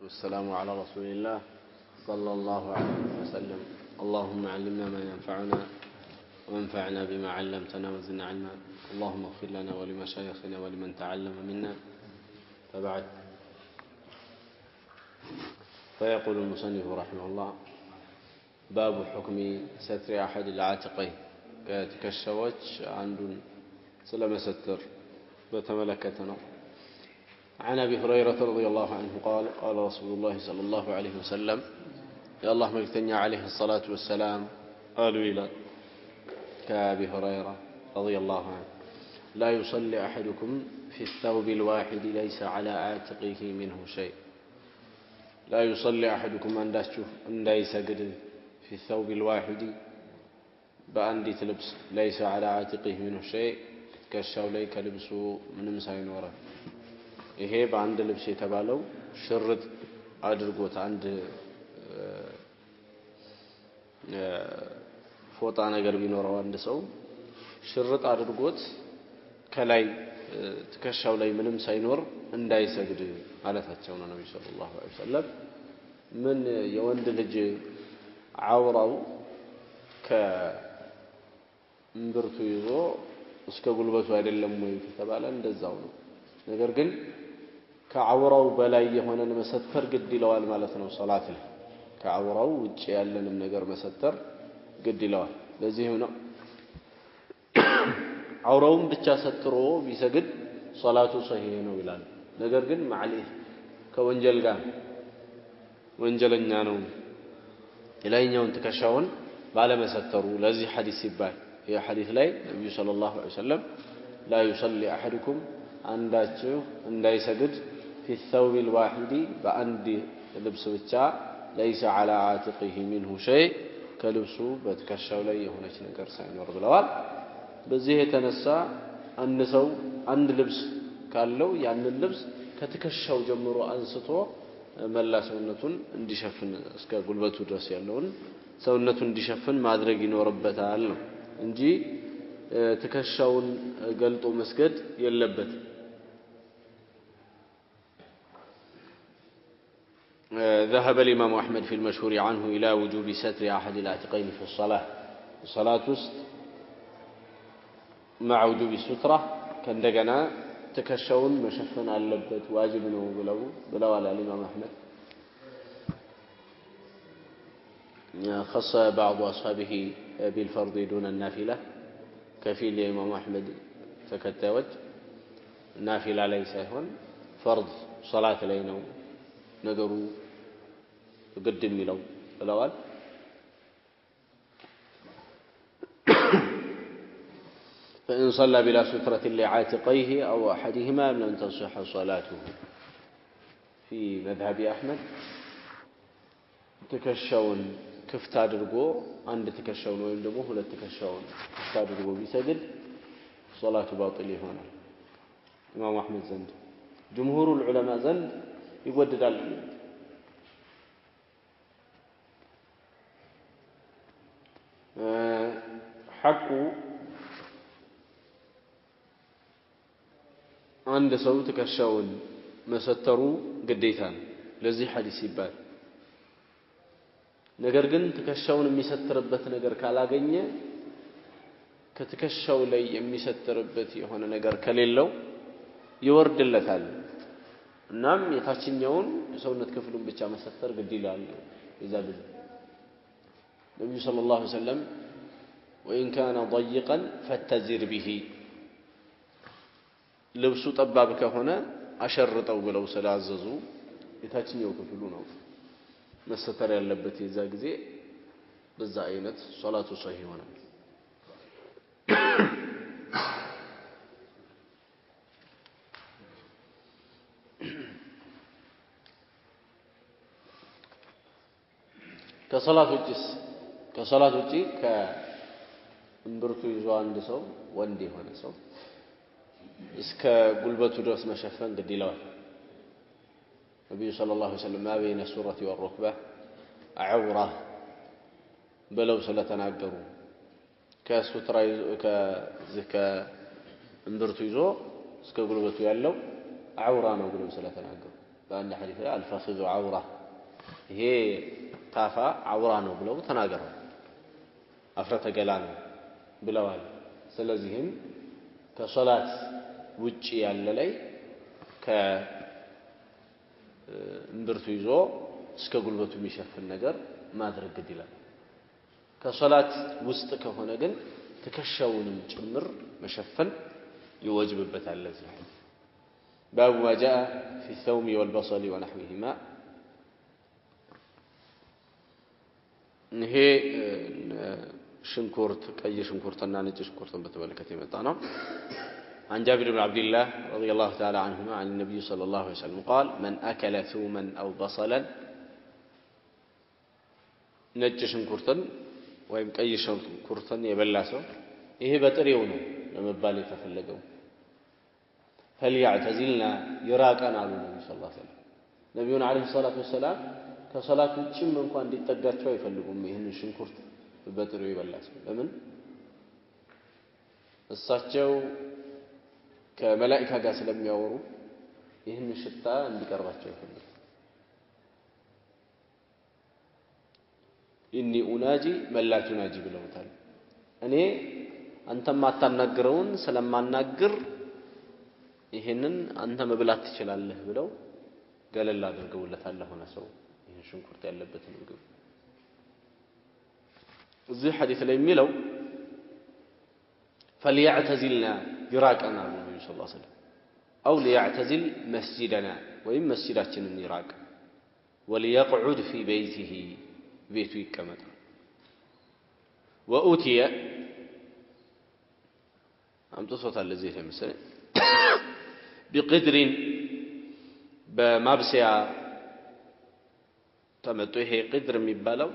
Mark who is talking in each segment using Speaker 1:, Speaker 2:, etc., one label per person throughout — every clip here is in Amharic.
Speaker 1: والسلام على رسول الله صلى الله عليه وسلم. اللهم علمنا ما ينفعنا وانفعنا بما علمتنا وزدنا علما. اللهم اغفر لنا ولمشايخنا ولمن تعلم منا. فبعد، فيقول المصنف رحمه الله: باب حكم ستر أحد العاتقين كتكشوج عند سلم ستر بتملكتنا. عن أبي هريرة رضي الله عنه قال: قال رسول الله صلى الله عليه وسلم: يا الله ملكتني عليه الصلاة والسلام قالوا إلى كأبي هريرة رضي الله عنه: لا يصلي أحدكم في الثوب الواحد ليس على عاتقه منه شيء. لا يصلي أحدكم أن يسجد في الثوب الواحد بأندي تلبس ليس على عاتقه منه شيء كالشاو لي كلبسو من مساين ورا. ይሄ በአንድ ልብስ የተባለው ሽርጥ አድርጎት አንድ ፎጣ ነገር ቢኖረው አንድ ሰው ሽርጥ አድርጎት ከላይ ትከሻው ላይ ምንም ሳይኖር እንዳይሰግድ ማለታቸው ነው ነብዩ ሰለላሁ ዐለይሂ ወሰለም። ምን የወንድ ልጅ አውራው ከእምብርቱ ይዞ እስከ ጉልበቱ አይደለም ወይ ከተባለ እንደዛው ነው። ነገር ግን ከአውራው በላይ የሆነን መሰተር ግድ ይለዋል ማለት ነው። ሶላት ላይ ከአውራው ውጪ ያለንም ነገር መሰተር ግድ ይለዋል። ለዚህ ነው አውራውን ብቻ ሰትሮ ቢሰግድ ሶላቱ ሰሂህ ነው ይላል። ነገር ግን ማዕሊህ ከወንጀል ጋር ወንጀለኛ ነው የላይኛውን ትከሻውን ባለመሰተሩ ለዚህ ሐዲስ ይባል። ይሄ ሐዲስ ላይ ነብዩ ሰለላሁ ዐለይሂ ወሰለም لا يصلي أحدكم አንዳችሁ እንዳይሰግድ في الثوب الواحد በአንድ ልብስ ብቻ ليس على عاتقه منه شيء ከልብሱ በትከሻው ላይ የሆነች ነገር ሳይኖር ብለዋል። በዚህ የተነሳ አንድ ሰው አንድ ልብስ ካለው ያንን ልብስ ከትከሻው ጀምሮ አንስቶ መላ ሰውነቱን እንዲሸፍን እስከ ጉልበቱ ድረስ ያለውን ሰውነቱን እንዲሸፍን ማድረግ ይኖርበታል ነው እንጂ ትከሻውን ገልጦ መስገድ የለበትም። ذهب الإمام أحمد في المشهور عنه إلى وجوب ستر أحد العاتقين في الصلاة. الصلاة مع وجوب السترة كان دقنا تكشون مشفن على اللبت واجب بلو على الإمام أحمد. خص بعض أصحابه بالفرض دون النافلة. كفيل الإمام أحمد تكتوج نافلة ليس هون فرض صلاة لينو نقروا قدم لو الأول. فإن صلى بلا سترة لعاتقيه أو أحدهما لم تصح صلاته. في مذهب أحمد تكشون كفت أدرجو عند تكشون ويندموه ولا تكشون كفت أدرجو بيسجد صلاة باطلة هنا. إمام أحمد زند جمهور العلماء زند يودد على حقه عند ሰው ትከሻውን መሰተሩ ግዴታ ነው ለዚህ ሐዲስ ይባል። ነገር ግን ትከሻውን የሚሰትርበት ነገር ካላገኘ ከትከሻው ላይ የሚሰትርበት የሆነ ነገር ከሌለው ይወርድለታል። እናም የታችኛውን ሰውነት ክፍሉን ብቻ መሰተር ግድ ይላል። ይዛል ነብዩ ሰለላሁ ዐለይሂ ወሰለም وإن كان ضيقا فاتزر به ልብሱ ጠባብ ከሆነ አሸርጠው ብለው ስላዘዙ የታችኛው ክፍሉ ነው መሰተር ያለበት። የዛ ጊዜ በዛ አይነት ሶላቱ ሷሂህ ይሆናል። ከሶላት ውጪ ከእምብርቱ ይዞ አንድ ሰው ወንድ የሆነ ሰው እስከ ጉልበቱ ድረስ መሸፈን ግድ ይለዋል። ነብዩ ሰለላሁ ዐለይሂ ወሰለም ما بين السرة والركبة عورة ብለው ስለተናገሩ ከሱትራ ከእምብርቱ ይዞ እስከ ጉልበቱ ያለው አውራ ነው ብለው ስለተናገሩ በአንድ ሐዲስ ላይ አልፈኺዙ ዐውራ ይሄ ታፋ ዐውራ ነው ብለው ተናገረዋል አፍረተ ገላ ነው ብለዋል ስለዚህም ከሶላት ውጪ ያለ ላይ ከእምብርቱ ይዞ እስከ ጉልበቱ የሚሸፍን ነገር ማድረግ ግድ ይላል ከሶላት ውስጥ ከሆነ ግን ትከሻውንም ጭምር መሸፈን ይወጅብበታል ለዚህ باب ما جاء في الثوم والبصل ونحوهما ይሄ ሽንኩርት ቀይ ሽንኩርትና ነጭ ሽንኩርትን በተመለከተ የመጣ ነው عن جابر بن عبد الله رضي الله تعالى عنهما عن النبي صلى الله عليه وسلم قال من أكل ثوما أو بصلا ነጭ ሽንኩርትን ወይም ቀይ ሽንኩርትን የበላ ሰው ይሄ በጥሬው ነው ለመባል የተፈለገው فليعتزلنا يراقنا النبي صلى الله عليه وسلم ነብዩና አለይሂ ሰላቱ ወሰለም ከሶላት ውጪም እንኳን እንዲጠጋቸው አይፈልጉም ይሄን ሽንኩርት በጥሬው የበላ ሰው ለምን እሳቸው ከመላእክታ ጋር ስለሚያወሩ ይሄን ሽታ እንዲቀርባቸው አይፈልጉም ኢኒ ኡናጂ መላቱ ናጂ ብለውታል እኔ አንተም ማታናግረውን ስለማናግር ይሄንን አንተ መብላት ትችላለህ ብለው ገለል አድርገውለታል ሆነ ሰው ይሄን ሽንኩርት ያለበት ምግብ እዚህ ሐዲስ ላይ የሚለው فليعتزلنا يراقنا النبي صلى الله عليه وسلم او ليعتزل مسجدنا وين مسجداتنا يراق وليقعد في بيته بيته يكمت وأوتي أم تصوت على زي مثلا بقدر بمبسيا تمتو ይሄ قدر የሚባለው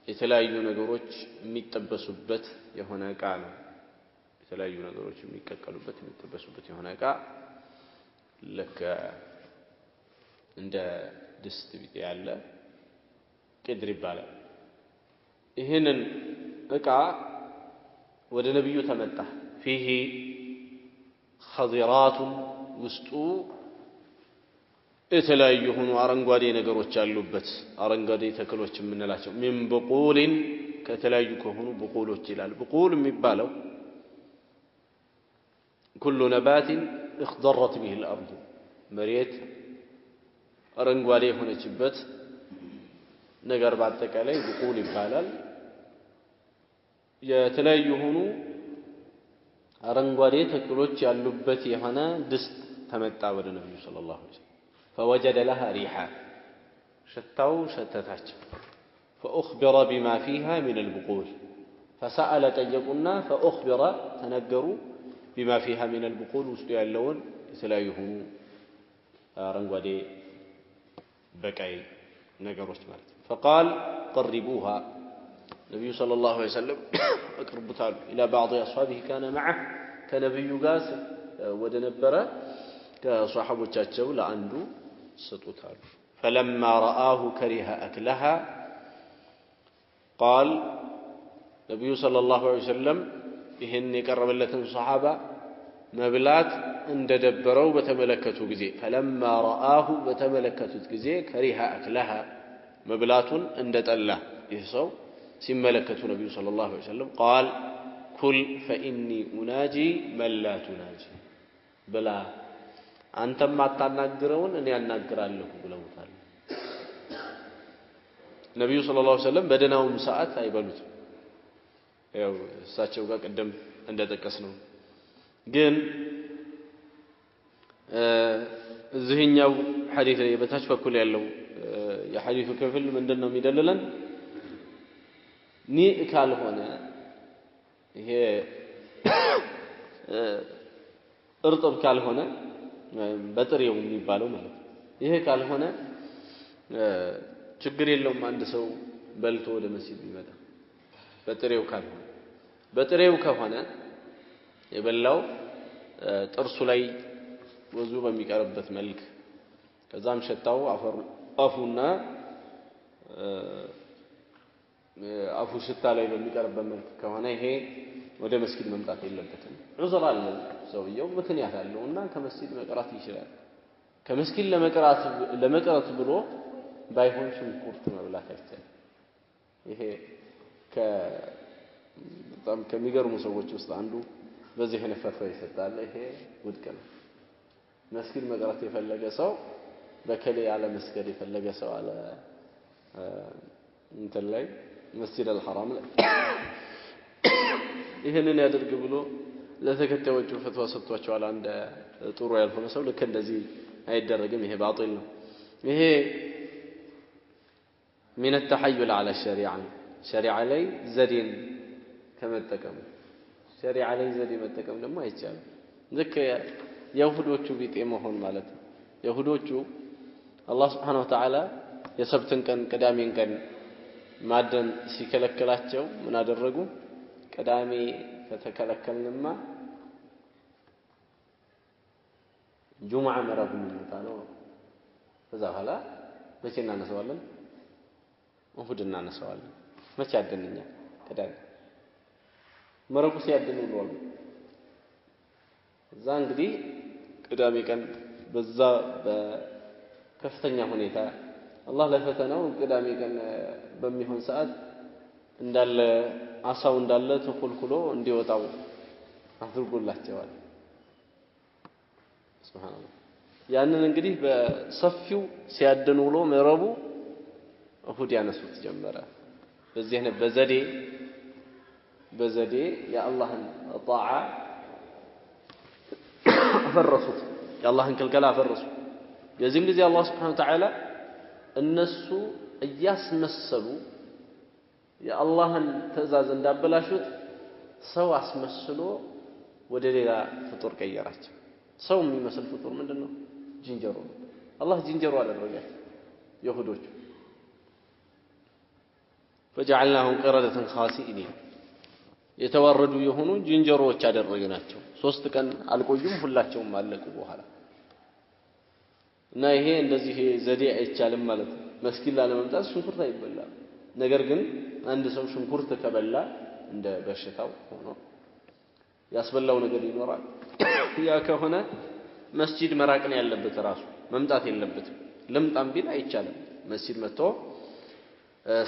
Speaker 1: የተለያዩ ነገሮች የሚጠበሱበት የሆነ ዕቃ ነው የተለያዩ ነገሮች የሚቀቀሉበት የሚጠበሱበት የሆነ ዕቃ ለከ እንደ ድስት ቢጤ ያለ ቅድር ይባላል ይሄንን ዕቃ ወደ ነብዩ ተመጣ فيه خضرات ውስጡ የተለያዩ ሆኖ አረንጓዴ ነገሮች አሉበት አረንጓዴ ተክሎች የምንላቸው من بقول ከተለያዩ ከሆኑ بقولዎች ይላል بقول የሚባለው كل نبات اخضرت به الارض መሬት አረንጓዴ ሆነችበት ነገር በአጠቃላይ بقول ይባላል የተለያዩ ሆኖ አረንጓዴ ተክሎች ያሉበት የሆነ ድስት ተመጣ ወደ ነብዩ ሰለላሁ ዐለይሂ ወሰለም فوجد لها ريحا شتاو شتتاچ فاخبر بما فيها من البقول فسأل طيقنا فاخبر تنجروا بما فيها من البقول ውስጡ ያለውን የተለያዩ ሆኖ አረንጓዴ በቀይ ነገሮች ማለት فقال قربوها النبي صلى الله عليه وسلم اقربتال الى بعض اصحابه كان معه كنبي غاس ودنبره كصحابوቻቸው ለአንዱ سطوتال فلما رآه كره أكلها قال النبي صلى الله عليه وسلم ይሄን የቀረበለትን ሱሐባ መብላት እንደደበረው በተመለከቱ ጊዜ فلما رآه በተመለከቱት ጊዜ كره أكلها መብላቱን እንደጠላ ይህ ሰው ሲመለከቱ ነብዩ ሰለላሁ ዐለይሂ ወሰለም قال كل فإني أناجي من لا تناجي بلا አንተም ማታናግረውን እኔ ያናግራለሁ ብለውታል ነብዩ ሰለላሁ ዐለይሂ ወሰለም በደናውም ሰዓት አይበሉትም ያው እሳቸው ጋር ቀደም እንደተጠቀስነው ግን እዚህኛው ሐዲስ ላይ በታች በኩል ያለው የሐዲሱ ክፍል ምንድነው የሚደልለን ኒእ ካልሆነ ይሄ እርጥብ ካልሆነ በጥሬው የሚባለው ማለት ይሄ ካልሆነ ችግር የለውም አንድ ሰው በልቶ ወደ መስጊድ ቢመጣ በጥሬው ከሆነ የበላው ጥርሱ ላይ ወዙ በሚቀርበት መልክ ከዛም ሸታው አፉና አፉ ሽታ ላይ በሚቀርበት መልክ ከሆነ ይሄ ወደ መስጊድ መምጣት የለበትም ዑዝር አለው ሰውየው ምክንያት አለውና ከመስጊድ መቅራት ይችላል ከመስኪን ለመቅረት ብሎ ባይሆን ሽንኩርት መብላት አይቻልም። ይሄ በጣም ከሚገርሙ ሰዎች ውስጥ አንዱ በዚህ አይነት ፈትዋ ይሰጣል። ይሄ ውድቅ ነው። መስጊድ መቅረት የፈለገ ሰው በከሌ ያለ መስገድ የፈለገ ሰው አለ እንትን ላይ መስጂድ አልሐራም ላይ ይሄንን ያድርግ ብሎ ለተከታዮቹ ፈትዋ ሰጥቷቸዋል። አንድ ጥሩ ያልሆነ ሰው ልክ እንደዚህ አይደረግም። ይሄ ባጢል ነው። ይሄ من التحيل على الشريعة شريعة ላይ ዘዴን ከመጠቀም ሸሪዓ ላይ ዘዴ መጠቀም ደግሞ አይቻልም። ልክ የይሁዶቹ ቢጤ መሆን ማለት ነው። የይሁዶቹ አላህ Subhanahu Wa Ta'ala የሰብትን ቀን ቅዳሜን ቀን ማደን ሲከለክላቸው ምን አደረጉ? ቅዳሜ ከተከለከልንማ ጁሙዓ መረቡ ነው። ከዛ በኋላ መቼ እናነሳዋለን? እሁድ እናነሳዋለን። መቼ አደንኛ? ቅዳሜ መረቡ ሲያድን ነው። እዛ እንግዲህ ቅዳሜ ቀን በዛ በከፍተኛ ሁኔታ አላህ ለፈተናው ቅዳሜ ቀን በሚሆን ሰዓት እንዳለ አሳው እንዳለ ተኮልኩሎ እንዲወጣው አድርጎላቸዋል። ሱብሃንአላህ። ያንን እንግዲህ በሰፊው ሲያድን ውሎ መረቡ እሁድ ያነሱት ጀመረ። በዚህ ነው በዘዴ የአላህን ጣዓ አፈረሱት። የአላህን ክልከላ አፈረሱ። የዚህን ጊዜ አላህ Subhanahu Wa Ta'ala እነሱ እያስመሰሉ የአላህን ትእዛዝ እንዳበላሹት ሰው አስመስሎ ወደ ሌላ ፍጡር ቀየራቸው። ሰው የሚመስል ፍጡር ምንድነው? ጅንጀሮ። አላህ ጅንጀሮ አደረጋቸው ይሁዶች። فجعلناهم قردة خاسئين የተዋረዱ የሆኑ ጅንጀሮዎች አደረግናቸው። 3 ቀን አልቆዩም፣ ሁላቸውም አለቁ በኋላ። እና ይሄ እንደዚህ ዘዴ አይቻልም ማለት ነው። መስጊድ ላለመምጣት ሽንኩርት አይበላም። ነገር ግን አንድ ሰው ሽንኩርት ከበላ እንደ በሽታው ሆኖ ያስበላው ነገር ይኖራል። ያ ከሆነ መስጊድ መራቅ ነው ያለበት፣ ራሱ መምጣት የለበትም። ለምጣም ቢል አይቻልም። መስጊድ መጥቶ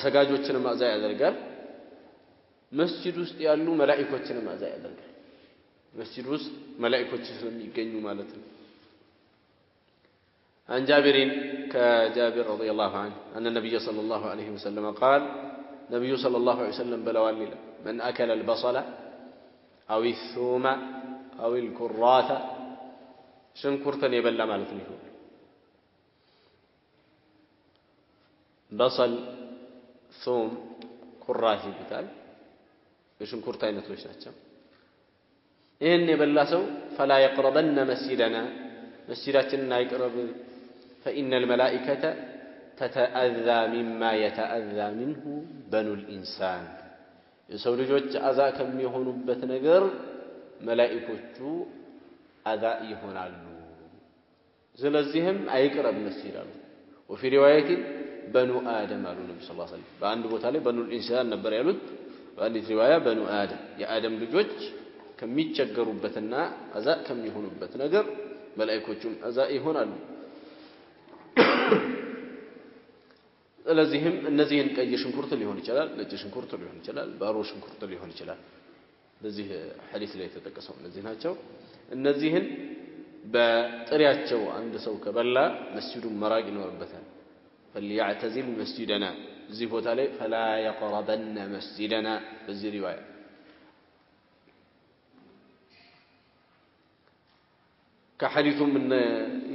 Speaker 1: ሰጋጆችን ማዕዛ ያደርጋል። መስጂድ ውስጥ ያሉ መላእክቶችን ማዕዛ ያደርጋል። መስጂድ ውስጥ መላእክቶች ስለሚገኙ ማለት ነው። عن جابر كجابر رضي الله عنه أن النبي صلى الله عليه وسلم قال نبي صلى الله عليه وسلم بلوان من أكل البصل أو الثوم أو الكراث شنكرتن يبلى مالتني بصل ثوم كراث بتال የሽንኩርት አይነቶች ናቸው። ይሄን የበላ ሰው فلا يقربن مسجدنا መስጂዳችንን አይቅረብ فإن الملائكة تتأذى مما يتأذى منه بنو الإنسان የሰው ልጆች አዛ ከሚሆኑበት ነገር መላእክቶቹ አዛ ይሆናሉ። ስለዚህም አይቅረብ መስጂድ አሉ። وفي رواية بنو آدم አሉ ነብዩ ሰለላሁ ዐለይሂ ወሰለም። በአንድ ቦታ ላይ በኑ الإنسان ነበር ያሉት። በአንዲት ሪዋያ በኑ አደም የአደም ልጆች ከሚቸገሩበትና አዛ ከሚሆኑበት ነገር መላእክቶቹም አዛ ይሆናሉ። ስለዚህም እነዚህን ቀይ ሽንኩርት ሊሆን ይችላል፣ ነጭ ሽንኩርት ሊሆን ይችላል፣ ባሮ ሽንኩርት ሊሆን ይችላል። በዚህ ሐዲስ ላይ የተጠቀሰው እነዚህ ናቸው። እነዚህን በጥሪያቸው አንድ ሰው ከበላ መስጂዱን መራቅ ይኖርበታል። فليعتزل مسجدنا እዚህ ቦታ ላይ فلا يقربن مسجدنا በዚህ ሪዋያ ከሐዲሱ ምን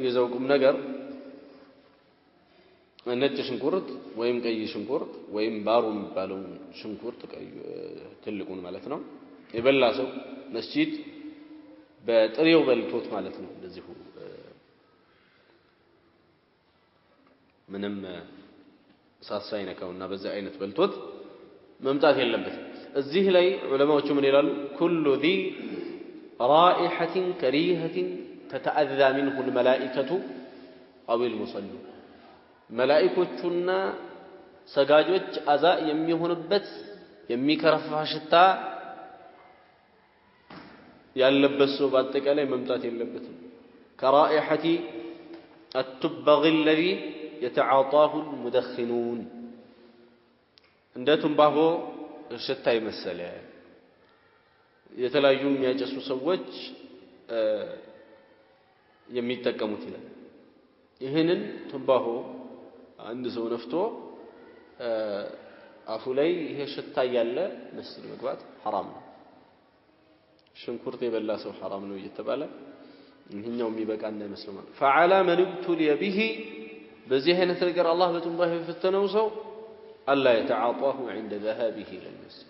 Speaker 1: የዘውቁም ነገር ነጭ ሽንኩርት ወይም ቀይ ሽንኩርት ወይም ባሮ የሚባለው ሽንኩርት ትልቁን ማለት ነው የበላ ሰው መስጂድ በጥሬው በልቶት ማለት ነው እንደዚሁ ምንም እሳት ሳይነካውና በዛ አይነት በልቶት መምጣት የለበትም። እዚህ ላይ ዑለማዎቹ ምን ይላሉ? ኩሉ ذي رائحة كريهة تتأذى منه الملائكة أو المصلون መላእክቶቹና ሰጋጆች አዛ የሚሆንበት የሚከረፋ ሽታ ያለበት ሰው በአጠቃላይ መምጣት የለበትም። ከራኢሐቲ التبغ الذي يتعاطاه المدخنون عندهم باهو ሽታ ይመሰለ የተለያዩ የሚያጨሱ ሰዎች የሚጠቀሙት ይላል ይሄንን ትንባሆ አንድ ሰው ነፍቶ አፉ ላይ ይሄ ሽታ ያለ መስጊድ መግባት حرام ነው ሽንኩርት የበላ ሰው حرام ነው እየተባለ ይሄኛው የሚበቃ እንዳይመስለው ማለት فعلى من ابتلي به በዚህ አይነት ነገር አላህ በትንባሆ የፈተነው ሰው አላ يتعاطاه عند ذهابه الى المسجد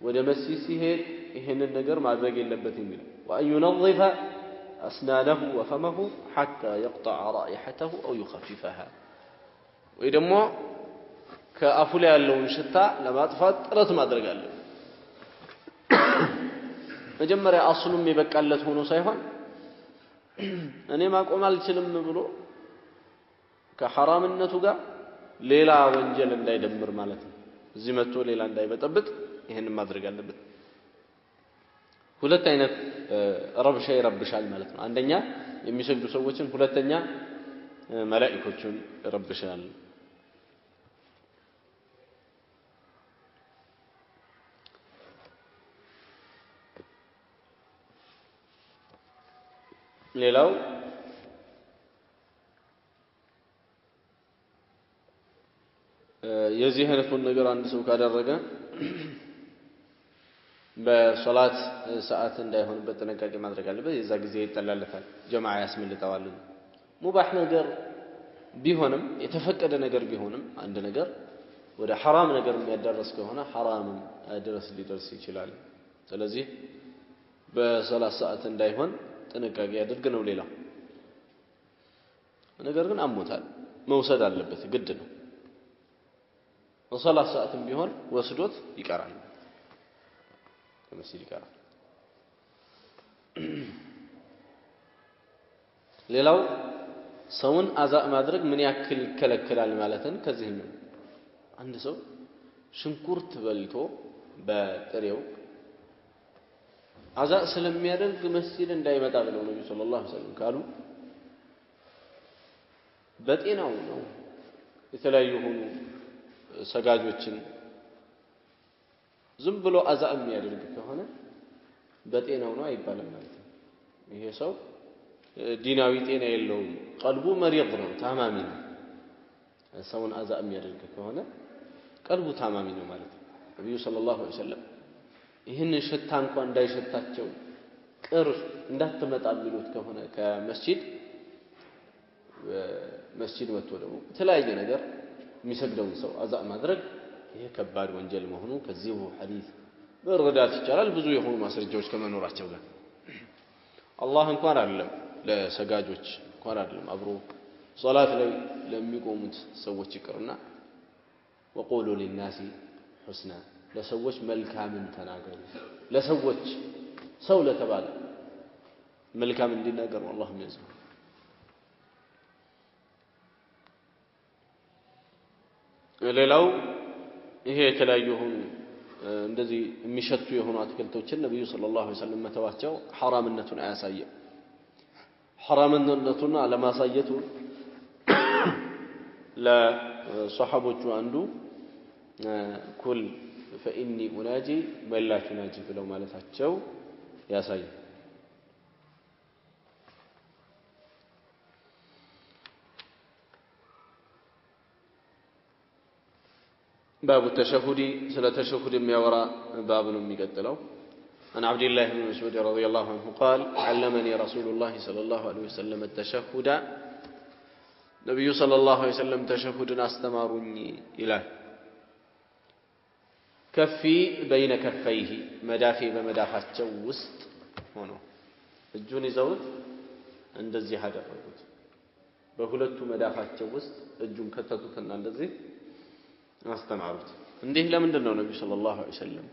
Speaker 1: ወደ መስጊድ ሲሄድ ይሄንን ነገር ማድረግ የለበትም ይላል وأن ينظف أسنانه وفمه حتى يقطع رائحته أو يخففها ወይ ደግሞ ከአፉ ላይ ያለውን ሽታ ለማጥፋት ጥረት ማድረግ አለበት መጀመሪያ አስሉም ይበቃለት ሆኖ ሳይሆን እኔ ማቆም አልችልም ብሎ ከሐራምነቱ ጋር ሌላ ወንጀል እንዳይደምር ማለት ነው እዚህ መጥቶ ሌላ እንዳይበጠብጥ ይሄን ማድረግ አለበት ሁለት አይነት ረብሻ ይረብሻል ማለት ነው አንደኛ የሚሰግዱ ሰዎችን ሁለተኛ መላእክቶችን ይረብሻል ሌላው የዚህ አይነቱን ነገር አንድ ሰው ካደረገ በሶላት ሰዓት እንዳይሆንበት ጥንቃቄ ማድረግ አለበት የዛ ጊዜ ይጠላለፋል ጀማዓ ያስመልጣዋል ሙባህ ነገር ቢሆንም የተፈቀደ ነገር ቢሆንም አንድ ነገር ወደ حرام ነገር የሚያደርስ ከሆነ حرام ድረስ ሊደርስ ይችላል ስለዚህ በሶላት ሰዓት እንዳይሆን ጥንቃቄ ያድርግ ነው ሌላው ነገር ግን አሞታል መውሰድ አለበት ግድ ነው በሶላት ሰዓትም ቢሆን ወስዶት ይቀራል ከመስጊድ ይቀራል ሌላው ሰውን አዛ ማድረግ ምን ያክል ይከለከላል ማለትን ከዚህ ነው አንድ ሰው ሽንኩርት በልቶ በጥሬው አዛ ስለሚያደርግ መስጊድ እንዳይመጣ ብለው ነብዩ ሰለላሁ ዐለይሂ ወሰለም ካሉ በጤናው ነው የተለያዩ ሆኑ ሰጋጆችን ዝም ብሎ አዛ የሚያደርግ ከሆነ በጤናው ነው አይባልም ማለት ነው ይሄ ሰው ዲናዊ ጤና የለውም ቀልቡ መሪድ ነው ታማሚ ነው ሰውን አዛ የሚያደርግ ከሆነ ቀልቡ ታማሚ ነው ማለት ነው ነብዩ ሰለላሁ ዐለይሂ ወሰለም ይሄን ሽታ እንኳን እንዳይሸታቸው ቅር እንዳትመጣ ቢሉት ከሆነ ከመስጊድ መስጊድ ወጥቶ ደግሞ የተለያየ ነገር የሚሰግደውን ሰው አዛ ማድረግ ይሄ ከባድ ወንጀል መሆኑ ከዚሁ ሐዲስ መረዳት ይቻላል ብዙ የሆኑ ማስረጃዎች ከመኖራቸው ጋር አላህ እንኳን አይደለም ለሰጋጆች እንኳን አይደለም አብሮ ሶላት ላይ ለሚቆሙት ሰዎች ይቅርና ወቁሉ للناس حسنا ለሰዎች መልካምን ተናገሩ ለሰዎች ሰው ለተባለ መልካም እንዲናገሩ አላህ የሚያዘው ሌላው ይሄ የተለያዩ ሆኑ እንደዚህ የሚሸቱ የሆኑ አትክልቶችን ነብዩ ሰለላሁ ዐለይሂ ወሰለም መተዋቸው حرامነቱን አያሳየም حرامነቱን አለማሳየቱ ለሷሐቦቹ አንዱ ኩል فإني أناجي بل لا تناجي ብለው ማለታቸው ያሳያል باب التشهد سلا تشهد የሚያወራ باب ነው የሚቀጥለው عن عبد الله بن مسعود رضي الله عنه قال علمني رسول الله صلى الله عليه وسلم التشهد نبي صلى الله عليه وسلم تشهدنا استمرني إلى كفي بين كفيه مدافي بمدافعቸው ውስጥ ሆኖ እጁን ይዘውት እንደዚህ አደረጉት በሁለቱ መዳፋቸው ውስጥ እጁን ከተቱትና እንደዚህ አስተማሩት እንዴ ለምንድን ነው ነብዩ ሰለላሁ ዐለይሂ ወሰለም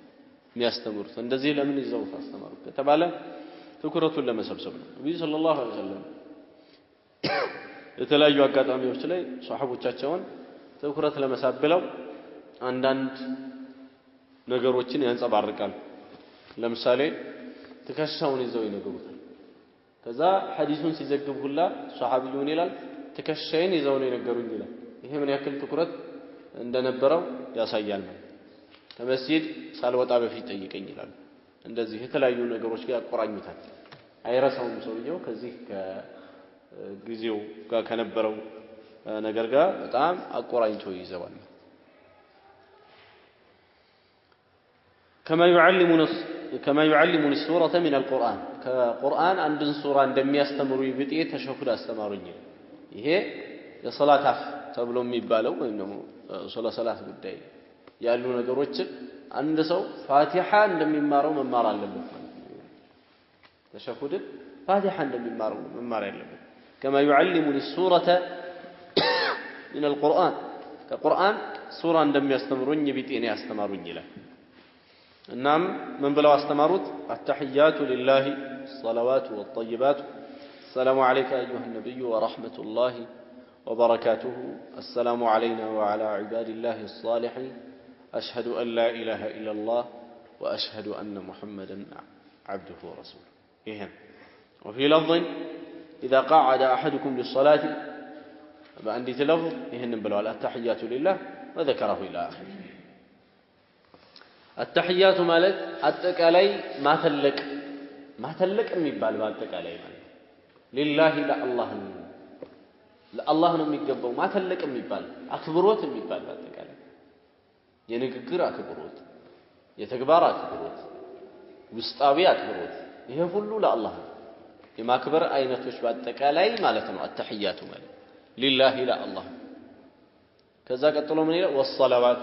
Speaker 1: የሚያስተምሩት እንደዚህ ለምን ይዘውት አስተማሩት ከተባለ ትኩረቱን ለመሰብሰብ ነው ነብዩ ሰለላሁ ዐለይሂ ወሰለም የተለያዩ አጋጣሚዎች ላይ ሷሐቦቻቸውን ትኩረት ለመሳብ ብለው አንዳንድ ነገሮችን ያንጸባርቃል ለምሳሌ ትከሻውን ይዘው ይነግሩታል ከዛ ሐዲሱን ሲዘግብ ሁላ ሷሐቢውን ይላል ትከሻዬን ይዘው ነው የነገሩኝ ይላል። ይሄ ምን ያክል ትኩረት እንደነበረው ያሳያል። ከመስጂድ ሳልወጣ በፊት ጠይቀኝ ይላል። እንደዚህ የተለያዩ ነገሮች ጋር ያቆራኙታል። አይረሳውም ሰውየው ከዚህ ከጊዜው ጋር ከነበረው ነገር ጋር በጣም አቆራኝቶ ይዘዋል። كما يعلمني السورة من القرآن كقرآن عندن سورة እንደሚያስተምሩ ይብጤ ተሸሁድ አስተማሩኝ። ይሄ የሶላት አፍ ተብሎ የሚባለው ወይም ደግሞ ሶላት ጉዳይ ያሉ ነገሮችን አንድ ሰው ፋቲሃ እንደሚማረው መማር አለበት ማለት ነው። ተሸሁድ ፋቲሃ እንደሚማረው መማር ያለበት كما يعلمني السورة من القرآن كقرآن سورة እንደሚያስተምሩኝ ይብጤ ነው ያስተማሩኝ ይላል። النعم من بلغ استمرت التحيات لله الصلوات والطيبات السلام عليك أيها النبي ورحمة الله وبركاته السلام علينا وعلى عباد الله الصالحين أشهد أن لا إله إلا الله وأشهد أن محمدا عبده ورسوله إيهم. وفي لفظ إذا قعد أحدكم للصلاة بأندي تلفظ إيهن بلغ التحيات لله وذكره إلى آخره. التحيات مالك أتكالي ما تلك የሚባል በአጠቃላይ ማለት لله ለአላህ ነው የሚገባው ማተለቅ የሚባል አክብሮት የሚባል በአጠቃላይ የንግግር አክብሮት የተግባር አክብሮት ውስጣዊ አክብሮት ይሄ ሁሉ ለአላህ የማክበር አይነቶች በአጠቃላይ ማለት ነው التحيات ማለት لله ለአላህ ከዛ ቀጥሎ ምን ይላል والصلوات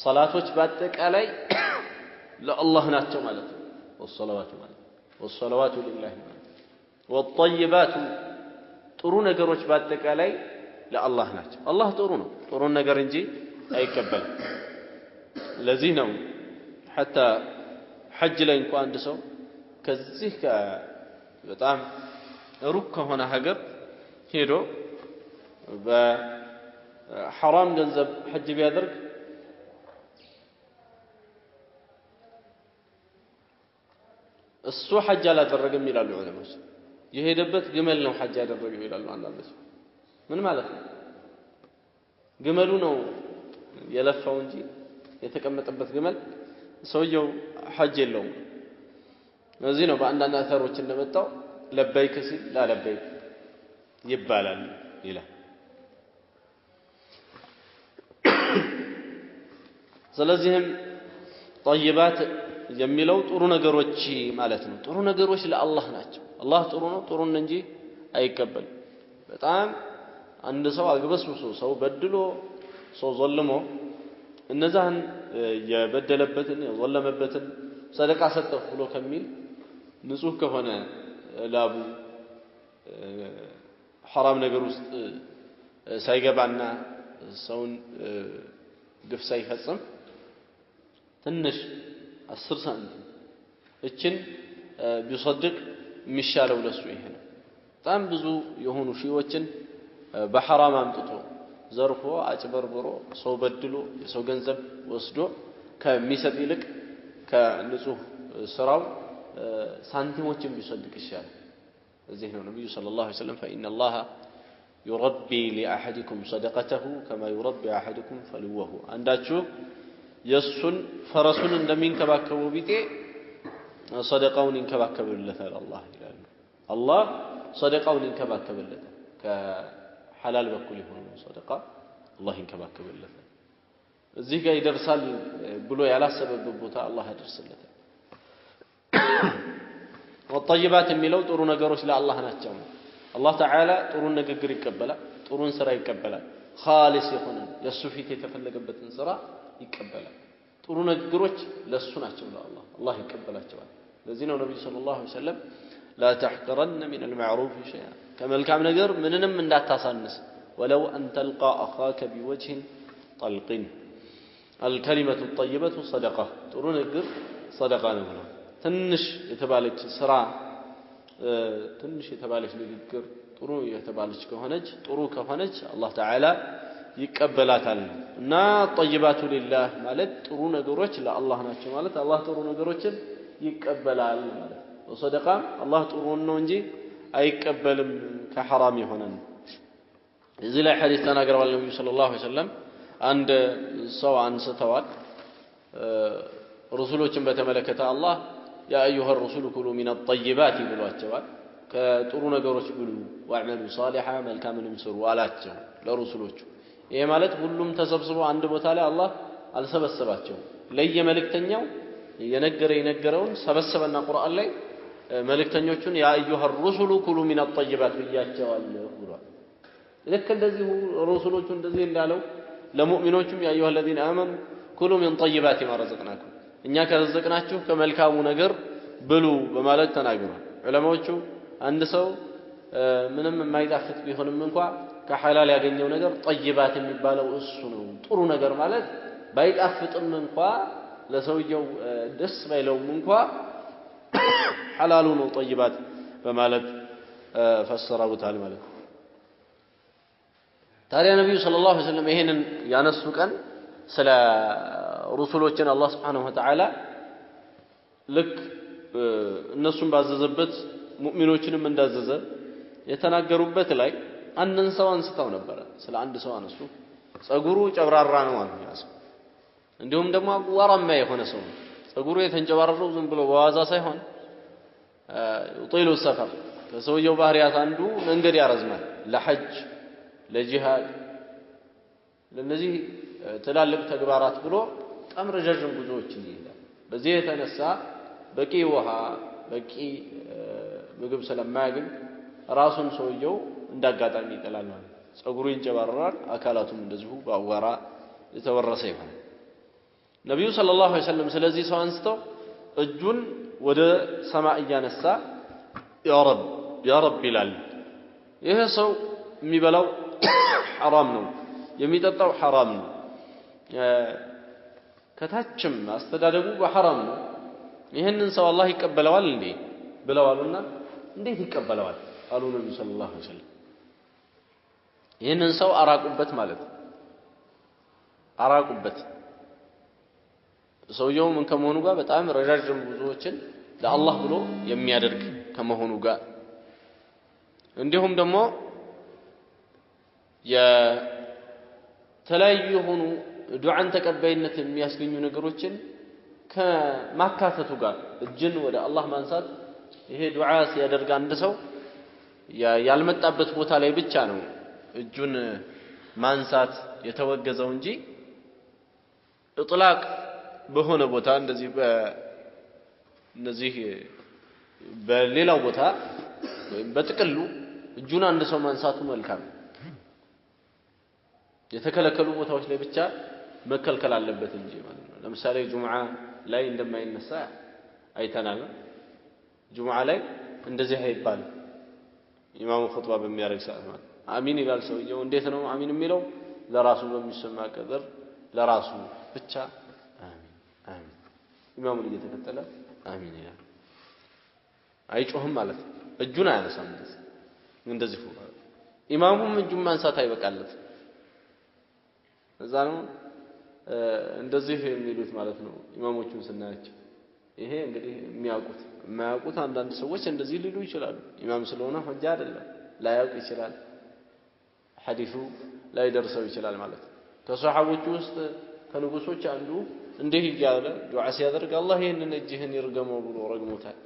Speaker 1: صلاتዎች በአጠቃላይ ለአላህ ናቸው ማለት ነው والصلوات لله والطيبات ጥሩ ነገሮች በአጠቃላይ ለአላህ ናቸው። አላህ ጥሩ ነው ጥሩ ነገር እንጂ አይቀበልም። ለዚህ ነው حتى ሐጅ ላይ እንኳን አንድ ሰው ከዚህ በጣም ሩቅ ከሆነ ሀገር ሄዶ በሐራም ገንዘብ ሐጅ ቢያደርግ እሱ ሐጅ አላደረገም ይላሉ ዑለማዎች። የሄደበት ግመል ነው ሐጅ ያደረገው ይላሉ አንዳንዶች። ምን ማለት ነው? ግመሉ ነው የለፋው እንጂ የተቀመጠበት ግመል ሰውየው ሐጅ የለውም። ለዚህ ነው በአንዳንድ አተሮች እንደመጣው ለበይክ ሲል ላ ለበይክ ይባላል ይላል። ስለዚህም طيبات የሚለው ጥሩ ነገሮች ማለት ነው። ጥሩ ነገሮች ለአላህ ናቸው። አላህ ጥሩ ነው ጥሩን እንጂ አይቀበልም። በጣም አንድ ሰው አግበስብሶ ሰው በድሎ ሰው ظلمو እነዛን የበደለበትን የظلمበትን ሰደቃ ሰጠው ብሎ ከሚል ንጹህ ከሆነ ላቡ حرام ነገር ውስጥ ሳይገባና ሰውን ግፍ ሳይፈጽም ትንሽ 10 ሳንቲም እችን ቢصدق የሚሻለው ለሱ ይሄ ነው። በጣም ብዙ የሆኑ ሺዎችን በሐራም አምጥቶ ዘርፎ አጭበርብሮ ሰው በድሎ የሰው ገንዘብ ወስዶ ከሚሰጥ ይልቅ ከንጹህ ስራው ሳንቲሞችን ቢصدق ይሻላል። እዚህ ነው ነብዩ ሰለላሁ ዐለይሂ ወሰለም فإن الله يربي لأحدكم صدقته كما يربي أحدكم فلوه አንዳችሁ የሱን ፈረሱን እንደሚንከባከበው ቢጤ صدقውን ይንከባከብለታል አላህ ይላል። አላህ صدقውን ይንከባከብለታል ከሐላል በኩል የሆነው صدقه አላህ ይንከባከብለታል። እዚህ ጋር ይደርሳል ብሎ ያላሰበበት ቦታ አላህ ያደርስለታል። والطيبات የሚለው ጥሩ ነገሮች ለአላህ ናቸው። አላህ ተዓላ ጥሩን ንግግር ይቀበላል ጥሩን ስራ ይቀበላል። خالص የሆነ የሱ ፊት የተፈለገበትን ስራ ይቀበላል። ጥሩ ነገሮች ለሱ ናቸው ለአላህ አላህ ይቀበላቸዋል። ለዚህ ነው ነብዩ ሰለላሁ ዐለይሂ ወሰለም لا تحقرن من المعروف شيئا ከመልካም ነገር ምንንም እንዳታሳንስ ولو أن تلقى أخاك بوجه طلق الكلمة الطيبة صدقة ጥሩ ነገር صدقة ነው። ትንሽ የተባለች ስራ ትንሽ የተባለች ንግግር ጥሩ የተባለች ከሆነች ጥሩ ከሆነች አላህ ተዓላ ይቀበላታል። እና طيبات لله ማለት ጥሩ ነገሮች ለአላህ ናቸው ማለት አላህ ጥሩ ነገሮችን ይቀበላል ማለት ወሰደቃም አላህ ጥሩን ነው እንጂ አይቀበልም ከሐራም የሆነን እዚህ ላይ ሐዲስ ተናግረዋል ነብዩ ሰለላሁ ዐለይሂ ወሰለም አንድ ሰው አንስተዋል ረሱሎችን በተመለከተ አላህ ያ አዩሃ الرسل كلوا من الطيبات ብሏቸዋል ከጥሩ ነገሮች ብሉ ወአመሉ صالحا መልካምንም ስሩ አላቸው ለረሱሎቹ ይሄ ማለት ሁሉም ተሰብስበው አንድ ቦታ ላይ አላህ አልሰበሰባቸው ለየመልእክተኛው የነገረውን ሰበሰበና ቁርአን ላይ መልእክተኞቹን ያ አዩሃ الرسل كلوا من الطيبات ብያቸዋል ብሏል ልክ እንደዚህ ረሱሎቹ እንደዚህ እንዳለው ለሙእሚኖቹም ያ አዩሃ الذين آمنوا كلوا من طيبات ما رزقناكم እኛ ከረዘቅናችሁ ከመልካሙ ነገር ብሉ በማለት ተናግሯል ዑለማዎቹ አንድ ሰው ምንም የማይጣፍጥ ቢሆንም እንኳን ከሐላል ያገኘው ነገር ጠይባት የሚባለው እሱ ነው ጥሩ ነገር ማለት ባይጣፍጥም እንኳን ለሰውየው ደስ ባይለውም እንኳን ሐላሉ ነው ጠይባት በማለት ፈሰረውታል ማለት ታዲያ ነብዩ ሰለላሁ ዐለይሂ ወሰለም ይሄንን ያነሱ ቀን ስለ ረሱሎችን አላህ Subhanahu Wa Ta'ala ልክ እነሱን ባዘዘበት ሙእሚኖችንም እንዳዘዘ የተናገሩበት ላይ አንድን ሰው አንስተው ነበር ስለ አንድ ሰው አነሱ ጸጉሩ ጨብራራ ነው አሉ ያሰ እንዲሁም ደግሞ ወራማ የሆነ ሰው ጸጉሩ የተንጨባረረው ዝም ብሎ በዋዛ ሳይሆን ጦይሉ ሰፈር ከሰውየው ባህሪያት አንዱ መንገድ ያረዝማል ለሐጅ ለጂሃድ ለነዚህ ትላልቅ ተግባራት ብሎ በጣም ረጃጅም ጉዞዎችን ይሄዳል በዚህ የተነሳ በቂ ውሃ በቂ ምግብ ስለማያገኝ ራሱን ሰውየው እንዳጋጣሚ ይጠላል ማለት ጸጉሩ ይንጨባረራል አካላቱም እንደዚሁ ባዋራ የተወረሰ ይሆናል ነብዩ ሰለላሁ ዐለይሂ ወሰለም ስለዚህ ሰው አንስተው እጁን ወደ ሰማይ ያነሳ ያ ረብ ይላል ይሄ ሰው የሚበላው حرام ነው የሚጠጣው حرام ነው ከታችም አስተዳደጉ በሐራም ነው ይሄንን ሰው አላህ ይቀበለዋል እንዴ ብለዋልና እንዴት ይቀበለዋል አሉ ነብዩ ሰለላሁ ዐለይሂ ወሰለም ይሄንን ሰው አራቁበት ማለት አራቁበት ሰውየው ምን ከመሆኑ ጋር በጣም ረጃጅም ጉዞዎችን ለአላህ ብሎ የሚያደርግ ከመሆኑ ጋር እንዲሁም ደግሞ የተለያዩ የሆኑ ዱዓን ተቀባይነት የሚያስገኙ ነገሮችን ከማካተቱ ጋር እጅን ወደ አላህ ማንሳት ይሄ ዱዓ ሲያደርግ አንድ ሰው ያልመጣበት ቦታ ላይ ብቻ ነው እጁን ማንሳት የተወገዘው እንጂ ኢጥላቅ በሆነ ቦታ እንደዚህ በሌላው ቦታ ወይም በጥቅሉ እጁን አንድ ሰው ማንሳቱ መልካም የተከለከሉ ቦታዎች ላይ ብቻ መከልከል አለበት እንጂ ማለት ነው ለምሳሌ ጁምዓ ላይ እንደማይነሳ አይተናል ጁምዓ ላይ እንደዚህ አይባል ኢማሙ ኹጥባ በሚያደርግ ሰዓት ማለት አሚን ይላል ሰውየው እንዴት ነው አሚን የሚለው ለራሱ በሚሰማ ቀደር ለራሱ ብቻ አሚን አሚን ኢማሙን እየተከተለ አሚን ይላል አይጮህም ማለት እጁን አያነሳም እንደዚህ ኢማሙም እጁን ማንሳት አይበቃለት እዛ ነው እንደዚህ የሚሉት ማለት ነው ኢማሞቹን ስናያቸው ይሄ እንግዲህ የማያውቁት አንዳንድ ሰዎች እንደዚህ ሊሉ ይችላሉ ኢማም ስለሆነ ሆጃ አይደለም ላያውቅ ይችላል ሐዲሱ ላይ ደርሰው ይችላል ማለት ከሷሐቦቹ ውስጥ ከንጉሶች አንዱ እንዲህ ይያለ ዱዓ ሲያደርግ አላህ ይሄንን እጅህን ይርገመው ብሎ ረግሞታል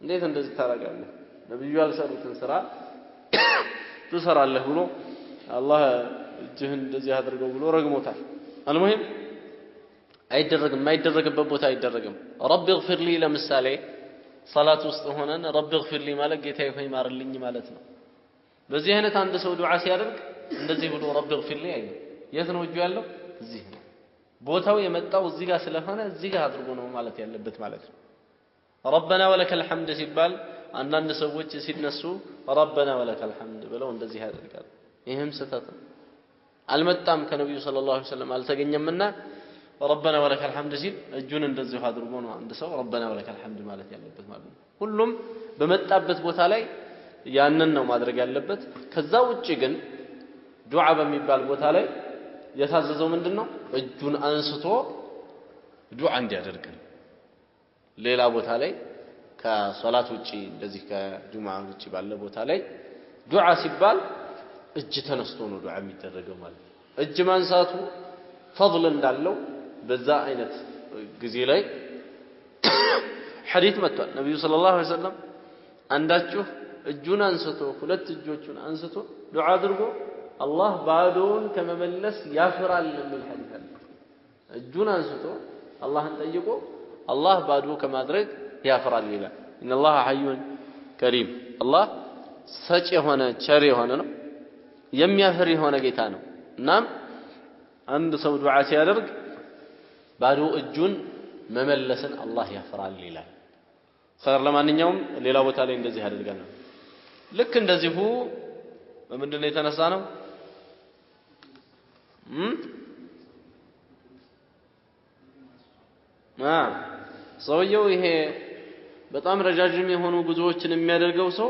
Speaker 1: እንዴት እንደዚህ ታረጋለህ ነብዩ ያልሰሩትን ስራ ትሰራለህ ብሎ አላህ እጅህን እንደዚህ አድርገው ብሎ ረግሞታል አልሙሂም አይደረግበት ቦታ አይደረግም ረቢ اغفر لي ለምሳሌ ሶላት ውስጥ ሆነን ረቢ اغفر لي ማለት ጌታዬ ሆይ ማርልኝ ማለት ነው በዚህ አይነት አንድ ሰው ዱዓ ሲያደርግ እንደዚህ ብሎ ረቢ اغفر لي አይደል የት ነው እጁ ያለው እዚህ ነው ቦታው የመጣው እዚህ ጋር ስለሆነ እዚህ ጋር አድርጎ ነው ማለት ያለበት ማለት ነው ربنا ولك الحمد ሲባል አንዳንድ ሰዎች ሲነሱ ربنا ولك الحمد ብለው እንደዚህ ያደርጋሉ ይሄም ስህተት ነው አልመጣም ከነብዩ ሰለላሁ ዐለይሂ ወሰለም አልተገኘምና ربنا ولك الحمد ሲል እጁን እንደዚህ አድርጎ ነው አንድ ሰው ربنا ولك الحمد ማለት ያለበት ማለት ነው ሁሉም በመጣበት ቦታ ላይ ያንን ነው ማድረግ ያለበት ከዛ ውጪ ግን ዱዓ በሚባል ቦታ ላይ የታዘዘው ምንድነው እጁን አንስቶ ዱዓ እንዲያደርግ ሌላ ቦታ ላይ ከሶላት ውጪ እንደዚህ ከጁምዓ ውጪ ባለ ቦታ ላይ ዱዓ ሲባል እጅ ተነስቶ ነው ዱዓ የሚደረገው ማለት ነው። እጅ ማንሳቱ ፈضል እንዳለው በዛ አይነት ጊዜ ላይ ሐዲስ መጥቷል። ነብዩ ሰለላሁ ዐለይሂ ወሰለም አንዳችሁ እጁን አንስቶ ሁለት እጆቹን አንስቶ ዱዓ አድርጎ አላህ ባዶውን ከመመለስ ያፍራል የሚል ሐዲስ አለ። እጁን አንስቶ አላህን ጠይቆ አላህ ባዶ ከማድረግ ያፍራል ይላል። ኢነላህ ሐዩን ከሪም አላህ ሰጪ የሆነ ቸር የሆነ ነው፣ የሚያፍር የሆነ ጌታ ነው። እናም አንድ ሰው ዱዓ ሲያደርግ ባዶ እጁን መመለስን አላህ ያፍራል ይላል። ኸይር ለማንኛውም ሌላ ቦታ ላይ እንደዚህ አድርገናል። ልክ እንደዚሁ በምንድን ነው የተነሳ ነው? ሰውየው ይሄ በጣም ረጃጅም የሆኑ ጉዞዎችን የሚያደርገው ሰው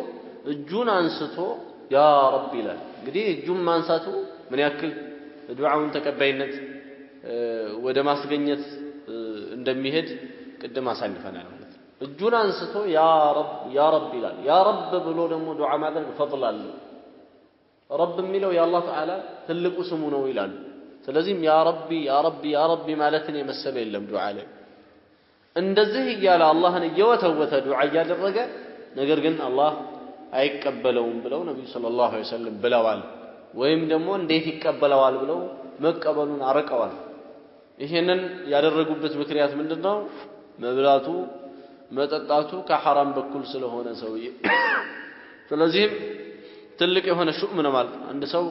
Speaker 1: እጁን አንስቶ ያ ረብ ይላል። እንግዲህ እጁን ማንሳቱ ምን ያክል ዱዓውን ተቀባይነት ወደ ማስገኘት እንደሚሄድ ቅድም አሳልፈናል ማለት ነው። እጁን አንስቶ ያ ረብ ይላል። ያ ረብ ብሎ ደግሞ ዱዓ ማድረግ ፈضል አለው። ረብ የሚለው የአላህ ተዓላ ትልቁ ስሙ ነው ይላሉ። ስለዚህም ያ ረቢ ማለትን የመሰለ የለም ዱዓ ላይ። እንደዚህ እያለ አላህን እየወተወተ ዱዓ እያደረገ ነገር ግን አላህ አይቀበለውም ብለው ነብዩ ሰለላሁ ዐለይሂ ወሰለም ብለዋል። ወይም ደግሞ እንዴት ይቀበለዋል ብለው መቀበሉን አርቀዋል። ይሄንን ያደረጉበት ምክንያት ምንድነው? መብላቱ መጠጣቱ ከሐራም በኩል ስለሆነ ሰውዬ። ስለዚህም ትልቅ የሆነ ሹም ነው ማለት አንድ ሰው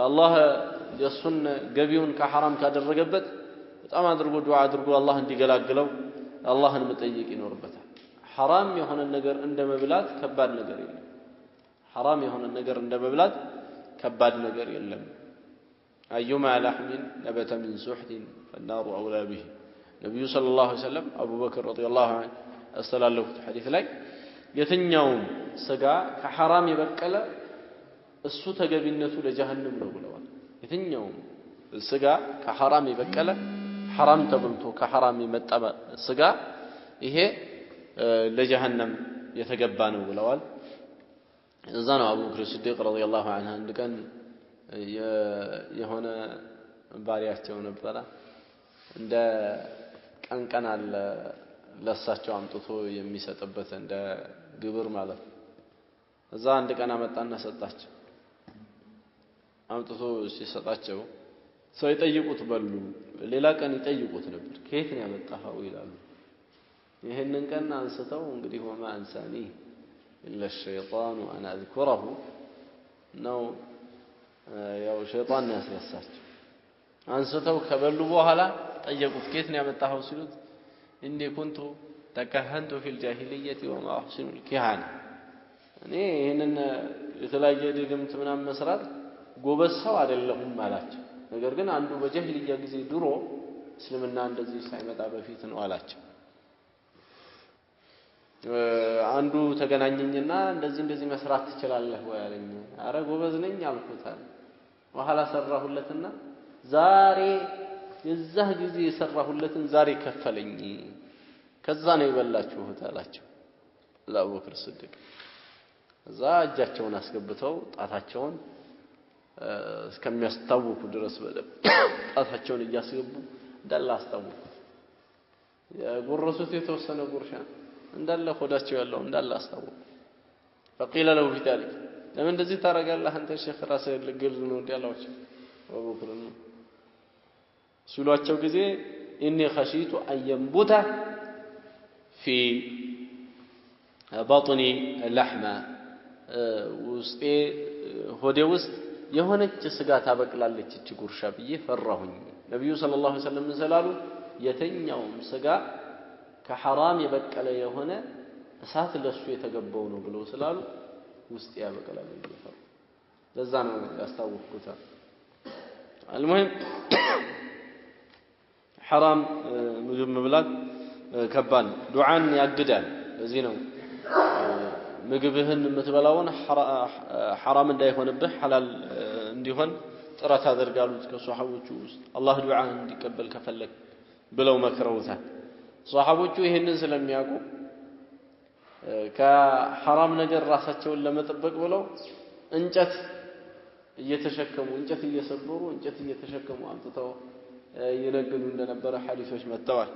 Speaker 1: አላህ የሱን ገቢውን ከሐራም ካደረገበት በጣም አድርጎ ዱዓ አድርጎ አላህ እንዲገላግለው አላህን መጠየቅ ይኖርበታል። ሐራም የሆነ ነገር እንደመብላት ከባድ ነገር የለም። ሐራም የሆነ ነገር እንደመብላት ከባድ ነገር የለም። አዩማ ለሕሚን ነበተ ሚን ሱሕቲን ፈናሩ አውላ ቢህ ነብዩ ሰለላሁ ዐለይሂ ወሰለም አቡበክር ረዲየላሁ ዐንሁ አስተላለፉት ሐዲስ ላይ የትኛውም ስጋ ከሐራም የበቀለ እሱ ተገቢነቱ ለጀሃነም ነው ብለዋል። የትኛውም ስጋ ከሐራም የበቀለ ሐራም ተብልቶ ከሐራም የመጣ ስጋ ይሄ ለጀሃነም የተገባ ነው ብለዋል። እዛ ነው አቡበክር ሲዲቅ ረዲየላሁ ዐንሁ አንድ ቀን የሆነ ባሪያቸው ነበረ እንደ ቀንቀን አለ ለሳቸው አምጥቶ የሚሰጥበት እንደ ግብር ማለት ነው። እዛ አንድ ቀን አመጣና ሰጣቸው። አምጥቶ ሲሰጣቸው ሰው ይጠይቁት በሉ። ሌላ ቀን ይጠይቁት ነበር ከየት ነው ያመጣኸው ይላሉ። ይሄንን ቀን አንስተው እንግዲህ ወማ አንሳኒ ኢላ الشيطان وانا اذكره ነው ያው ሸይጣን ያስረሳቸው። አንስተው ከበሉ በኋላ ጠየቁት ከየት ነው ያመጣኸው ሲሉት እንዴ ኩንቱ ተከህንቱ ፊል ጃሂልየቲ ወማ አህሲኑ الكهانة እኔ ይሄንን የተለያየ ድግምት ምናምን መስራት ጎበዝ ሰው አይደለሁም አላቸው። ነገር ግን አንዱ በጀህልያ ጊዜ ድሮ እስልምና እንደዚህ ሳይመጣ በፊት ነው አላቸው። አንዱ ተገናኘኝና እንደዚህ መስራት ትችላለህ ወይ አለኝ። አረ ጎበዝ ነኝ አልኩት። በኋላ ሰራሁለትና ዛሬ የዛህ ጊዜ የሰራሁለትን ዛሬ ከፈለኝ። ከዛ ነው ይበላችሁት አላቸው ለአቡበክር ሲዲቅ። እዛ እጃቸውን አስገብተው ጣታቸውን እስከሚያስታውቁ ድረስ ጣታቸውን እያስገቡ እንዳለ አስታውቁ። የጎረሱት የተወሰነ ጉርሻ እንዳለ ሆዳቸው ያለው እንዳለ አስታውቁ። فقيل له في ذلك ለምን እንደዚህ ታረጋለህ አንተ ሼኽ ራስህ ልግል ነው እንዲያላችሁ አቡበክር ነው ሲሏቸው ጊዜ ኢኒ خشيت ان ينبت في بطني لحمه ውስጤ ሆዴ ውስጥ የሆነች ስጋ ታበቅላለች እቺ ጉርሻ ብዬ ፈራሁኝ። ነብዩ ሰለላሁ ዐለይሂ ወሰለም ሰላሉ የተኛውም ስጋ ከሐራም የበቀለ የሆነ እሳት ለሱ የተገባው ነው ብለው ስላሉ ውስጥ ያበቀላል ይፈራ። ለዛ ነው ያስታውቁት። المهم حرام ምግብ መብላት ከባድ ዱዓን ያግዳል። ለዚህ ነው ምግብህን የምትበላውን حرام እንዳይሆንብህ ሐላል እንዲሆን ጥረት አድርጋሉ ከሷሐቦቹ ውስጥ አላህ ዱዓን እንዲቀበል ከፈለክ ብለው መክረውታል። ሷሐቦቹ ይሄንን ስለሚያውቁ ከሐራም ነገር ራሳቸውን ለመጠበቅ ብለው እንጨት እየተሸከሙ እንጨት እየሰበሩ እንጨት እየተሸከሙ አምጥተው ይነግዱ እንደነበረ ሐዲሶች መጥተዋል